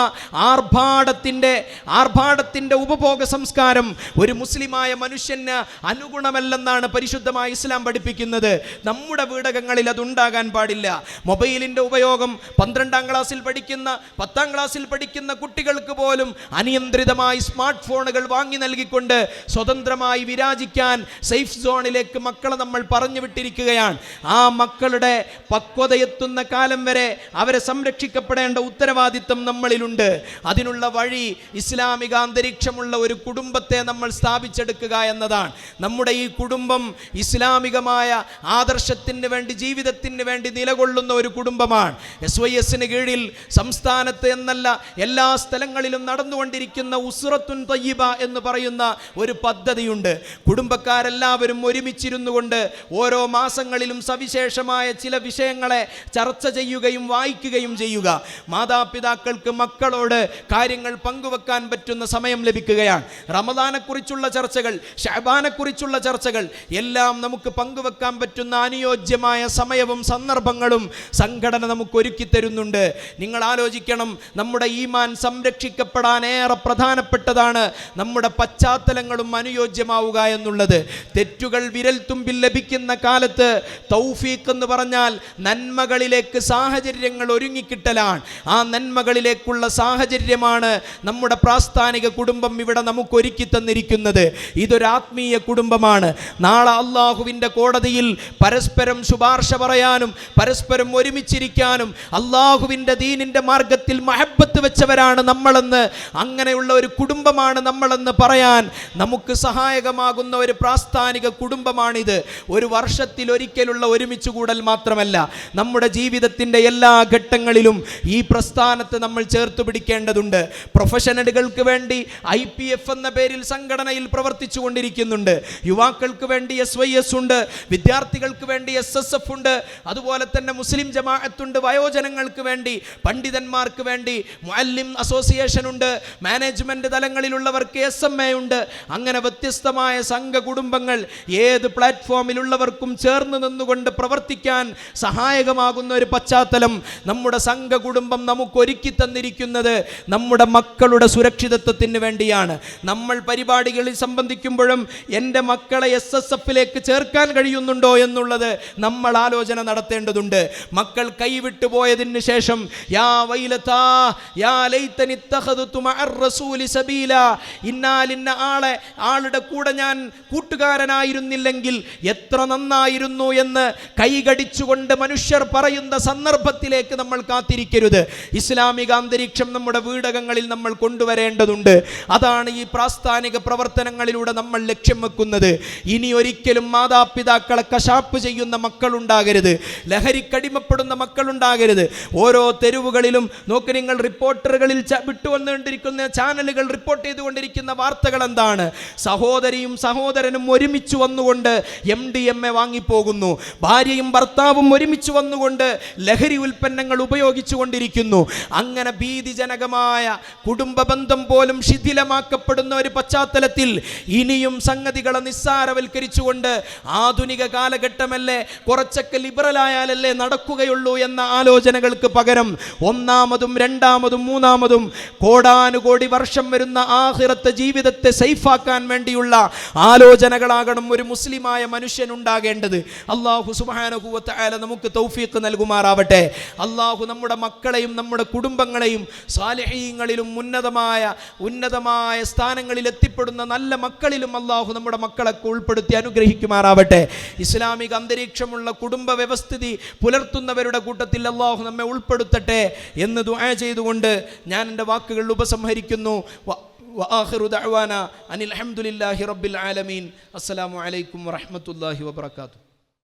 ആർഭാടത്തിൻ്റെ ഉപഭോഗ സംസ്കാരം ഒരു മുസ്ലിമായ മനുഷ്യന് അനുഗുണമല്ലെന്നാണ് പരിശുദ്ധമായ ഇസ്ലാം പഠിപ്പിക്കുന്നത്. നമ്മുടെ വീടകങ്ങളിൽ അതുണ്ടാകാൻ പാടില്ല. മൊബൈലിൻ്റെ ഉപയോഗം 12ാം ക്ലാസ്സിൽ പഠിക്കുന്ന 10ാം ക്ലാസ്സിൽ പഠിക്കുന്ന കുട്ടികൾക്ക് പോലും അനിയന്ത്രിതമായി സ്മാർട്ട് ഫോണുകൾ വാങ്ങി നൽകിക്കൊണ്ട് സ്വതന്ത്രമായി വിരാജിക്കാൻ സേഫ് സോണിലേക്ക് മക്കളെ നമ്മൾ പറഞ്ഞു വിട്ടിരിക്കുകയാണ്. ആ മക്കളുടെ പക്വതയെത്തുന്ന കാലം വരെ അവരെ സംരക്ഷിക്കപ്പെടേണ്ട ഉത്തരവാദിത്വം നമ്മളിലുണ്ട്. അതിനുള്ള വഴി ഇസ്ലാമിക അന്തരീക്ഷമുള്ള ഒരു കുടുംബത്തെ നമ്മൾ സ്ഥാപിച്ചെടുക്കുക എന്നതാണ്. നമ്മുടെ ഈ കുടുംബം ഇസ്ലാമികമായ ആദർശത്തിന് വേണ്ടി ജീവിതത്തിന് വേണ്ടി നിലകൊള്ളുന്ന ഒരു കുടുംബമാണ്. SYSന് കീഴിൽ സംസ്ഥാനത്ത് എന്നല്ല എല്ലാ സ്ഥലങ്ങളിലും നടന്നുകൊണ്ടിരിക്കുന്ന ഉസ്റത്തുൻ തയ്യിബ എന്ന് പറയുന്ന ഒരു പദ്ധതിയുണ്ട്. കുടുംബക്കാരെല്ലാവരും ഒരുമിച്ചിരുന്നു കൊണ്ട് ഓരോ മാസങ്ങളിലും സവിശേഷമായ ചില വിഷയങ്ങളെ ചർച്ച ചെയ്യുകയും വായിക്കുകയും ചെയ്യുക. മാതാപിതാക്കൾക്ക് മക്കളോട് കാര്യങ്ങൾ പങ്കുവെക്കാൻ പറ്റുന്ന സമയം ലഭിക്കുകയാണ്. റമദാനെക്കുറിച്ചുള്ള ചർച്ചകൾ, ശഅബാനെക്കുറിച്ചുള്ള ചർച്ചകൾ എല്ലാം നമുക്ക് പങ്കുവെക്കാൻ പറ്റുന്ന അനുയോജ്യമായ സമയവും സന്ദർഭങ്ങളും സംഘടന നമുക്ക് ഒരുക്കി തരുന്നുണ്ട്. നിങ്ങൾ ആലോചിക്കണം, നമ്മുടെ ഈമാൻ സംരക്ഷിക്കപ്പെടാൻ ഏറെ പ്രധാനപ്പെട്ടതാണ് നമ്മുടെ പശ്ചാത്തലങ്ങളും അനുയോജ്യമാവുക എന്നുള്ളത്. തെറ്റുകൾ വിരൽ തുമ്പിൽ ലഭിക്കുന്ന കാലത്ത് തൗഫീഖ് എന്ന് പറഞ്ഞാൽ നന്മകളിലേക്ക് സാഹചര്യങ്ങൾ ഒരുങ്ങിക്കിട്ടലാണ്. ആ നന്മകളിലേക്കുള്ള സാഹചര്യമാണ് നമ്മുടെ പ്രാസ്ഥാനിക കുടുംബം ഇവിടെ നമുക്ക് ഒരുക്കി തന്നിരിക്കുന്നത്. ഇതൊരു ആത്മീയ കുടുംബമാണ്. നാളെ അള്ളാഹുവിൻ്റെ കോടതിയിൽ പരസ്പരം ശുപാർശ പറയാനും പരസ്പരം ഒരുമിച്ചിരിക്കാനും അള്ളാഹുവിൻ്റെ ദീനിൻ്റെ മാർഗത്തിൽ മഹബത്ത് വെച്ചവരാണ് നമ്മളെന്ന്, അങ്ങനെയുള്ള ഒരു കുടുംബമാണ് നമ്മളെന്ന് പറയാൻ നമുക്ക് സഹായകമാകുന്ന ഒരു പ്രാസ്ഥാനിക കുടുംബമാണിത്. ഒരു വർഷത്തിൽ ഒരിക്കലുള്ള ഒരുമിച്ച് കൂടൽ മാത്രമല്ല, നമ്മുടെ ജീവിതത്തിൻ്റെ എല്ലാ ഘട്ടങ്ങളിലും ഈ പ്രസ്ഥാനത്ത് നമ്മൾ ചേർത്ത് പിടിക്കേണ്ടതുണ്ട്. പ്രൊഫഷണലുകൾക്ക് വേണ്ടി IPF എന്ന പേരിൽ സംഘടനയിൽ പ്രവർത്തിച്ചു കൊണ്ടിരിക്കുന്നുണ്ട്. യുവാക്കൾക്ക് വേണ്ടി SYS ഉണ്ട്, വിദ്യാർത്ഥികൾക്ക് വേണ്ടി SSF ഉണ്ട്, അതുപോലെ തന്നെ മുസ്ലിം ജമാഅത്തുണ്ട്, വയോജനങ്ങൾക്ക് വേണ്ടി, പണ്ഡിതന്മാർക്ക് വേണ്ടി മുഅല്ലിം അസോസിയേഷൻ ഉണ്ട്, മാനേജ്മെന്റ് തലങ്ങളിലുള്ളവർക്ക് SMA ഉണ്ട്. അങ്ങനെ വ്യത്യസ്തമായ സംഘ കുടുംബങ്ങൾ ഏത് പ്ലാറ്റ്ഫോമിലുള്ളവർക്കും ചേർന്ന് നിന്നുകൊണ്ട് പ്രവർത്തിക്കാൻ സഹായകമാകുന്ന ഒരു പശ്ചാത്തലം നമ്മുടെ സംഘ കുടുംബം നമുക്ക് ഒരുക്കി തന്നിരിക്കുന്നത് നമ്മുടെ മക്കളുടെ സുരക്ഷിതത്വത്തിന് വേണ്ടിയാണ്. നമ്മൾ പരിപാടികളിൽ സംബന്ധിക്കുമ്പോഴും എൻ്റെ മക്കളെ SSFലേക്ക് ചേർക്കാൻ കഴിയുന്നുണ്ടോ എന്നുള്ളത് നമ്മൾ ആലോചന നടത്തേണ്ടതുണ്ട്. മക്കൾ കൈവിട്ടു പോയതിന് ശേഷം യാ വൈലതാ യാ ലൈതനി ഇത്തഖദതു മഅർ റസൂലി സബീല, ഇന്നാലിന്ന ആളുടെ കൂടെ ഞാൻ കൂട്ടുകാരനായിരുന്നില്ലെങ്കിൽ എത്ര നന്നായിരുന്നു എന്ന് കൈകടിച്ചുകൊണ്ട് മനുഷ്യർ പറയുന്ന സന്ദർഭത്തിലേക്ക് നമ്മൾ കാത്തിരിക്കരുത്. ഇസ്ലാമിക അന്തരീക്ഷം നമ്മുടെ വീടകങ്ങളിൽ നമ്മൾ കൊണ്ടുവരേണ്ടതുണ്ട്. അതാണ് ഈ പ്രാസ്ഥാനിക പ്രവർത്തനങ്ങളിലൂടെ നമ്മൾ ലക്ഷ്യം വെക്കുന്നത്. ഇനി ഒരിക്കലും മാതാപിതാക്കളെ കശാപ്പ് ചെയ്യുന്ന മക്കളുണ്ടാകരുത്, ലഹരിക്കടിമപ്പെടുന്ന മക്കളുണ്ടാകരുത്. ഓരോ തെരുവുകളിലും നോക്കി നിങ്ങൾ റിപ്പോർട്ടറുകളിൽ വിട്ടുവന്നുകൊണ്ടിരിക്കുന്ന ചാനലുകൾ റിപ്പോർട്ട് ചെയ്തുകൊണ്ടിരിക്കുന്ന വാർത്തകൾ എന്താണ്? സഹോദരിയും സഹോദരനും ഒരുമിച്ച് വന്നുകൊണ്ട് MDMA വാങ്ങിപ്പോകുന്നു, ഭാര്യയും ഭർത്താവും ഒരുമിച്ച് വന്നുകൊണ്ട് ലഹരി ഉൽപ്പന്നങ്ങൾ ഉപയോഗിച്ചു കൊണ്ടിരിക്കുന്നു. അങ്ങനെ ഭീതിജനകമായ കുടുംബ ബന്ധം പോലും ശിഥിലമാക്കപ്പെടുന്ന ഒരു പശ്ചാത്തലത്തിൽ ഇനിയും സംഗതികളെ നിസ്സാരവൽക്കരിച്ചുകൊണ്ട് ആധുനിക കാലഘട്ടമല്ലേ, കുറച്ചൊക്കെ ലിബറലായാലല്ലേ നടക്കുകയുള്ളൂ എന്ന ആലോചനകൾക്ക് പകരം ഒന്നാമതും രണ്ടാമതും മൂന്നാമതും കോടാനുകോടി വർഷം വരുന്ന ആഖിറത്തെ ജീവിതത്തെ സേഫാക്കാൻ വേണ്ടിയുള്ള ആലോചനകളാകണം ഒരു മുസ്ലിമായ മനുഷ്യനുണ്ടാകേണ്ടത്. അല്ലാഹു സുബ്ഹാനഹു വ തആല നമുക്ക് തൗഫീഖ് നൽകുമാറാവട്ടെ. അല്ലാഹു നമ്മുടെ മക്കളെയും നമ്മുടെ കുടുംബങ്ങളെയും സാലിഹീങ്ങളിലും ഉന്നതമായ സ്ഥാനങ്ങളിൽ എത്തിപ്പെടുന്ന നല്ല മക്കളിൽ കൂട്ടത്തിലും അള്ളാഹു നമ്മുടെ മക്കളൊക്കെ ഉൾപ്പെടുത്തി അനുഗ്രഹിക്കുമാറാവട്ടെ. ഇസ്ലാമിക അന്തരീക്ഷമുള്ള കുടുംബ വ്യവസ്ഥിതി പുലർത്തുന്നവരുടെ കൂട്ടത്തിൽ അള്ളാഹു നമ്മെ ഉൾപ്പെടുത്തട്ടെ എന്ന് ദുആ ചെയ്തുകൊണ്ട് ഞാൻ എൻ്റെ വാക്കുകൾ ഉപസംഹരിക്കുന്നു. വആഖിറു ദഅവാന അനിൽ ഹംദുലില്ലാഹി റബ്ബിൽ ആലമീൻ. അസ്സലാമു അലൈക്കും വറഹ്മത്തുള്ളാഹി വബറകാതുഹു.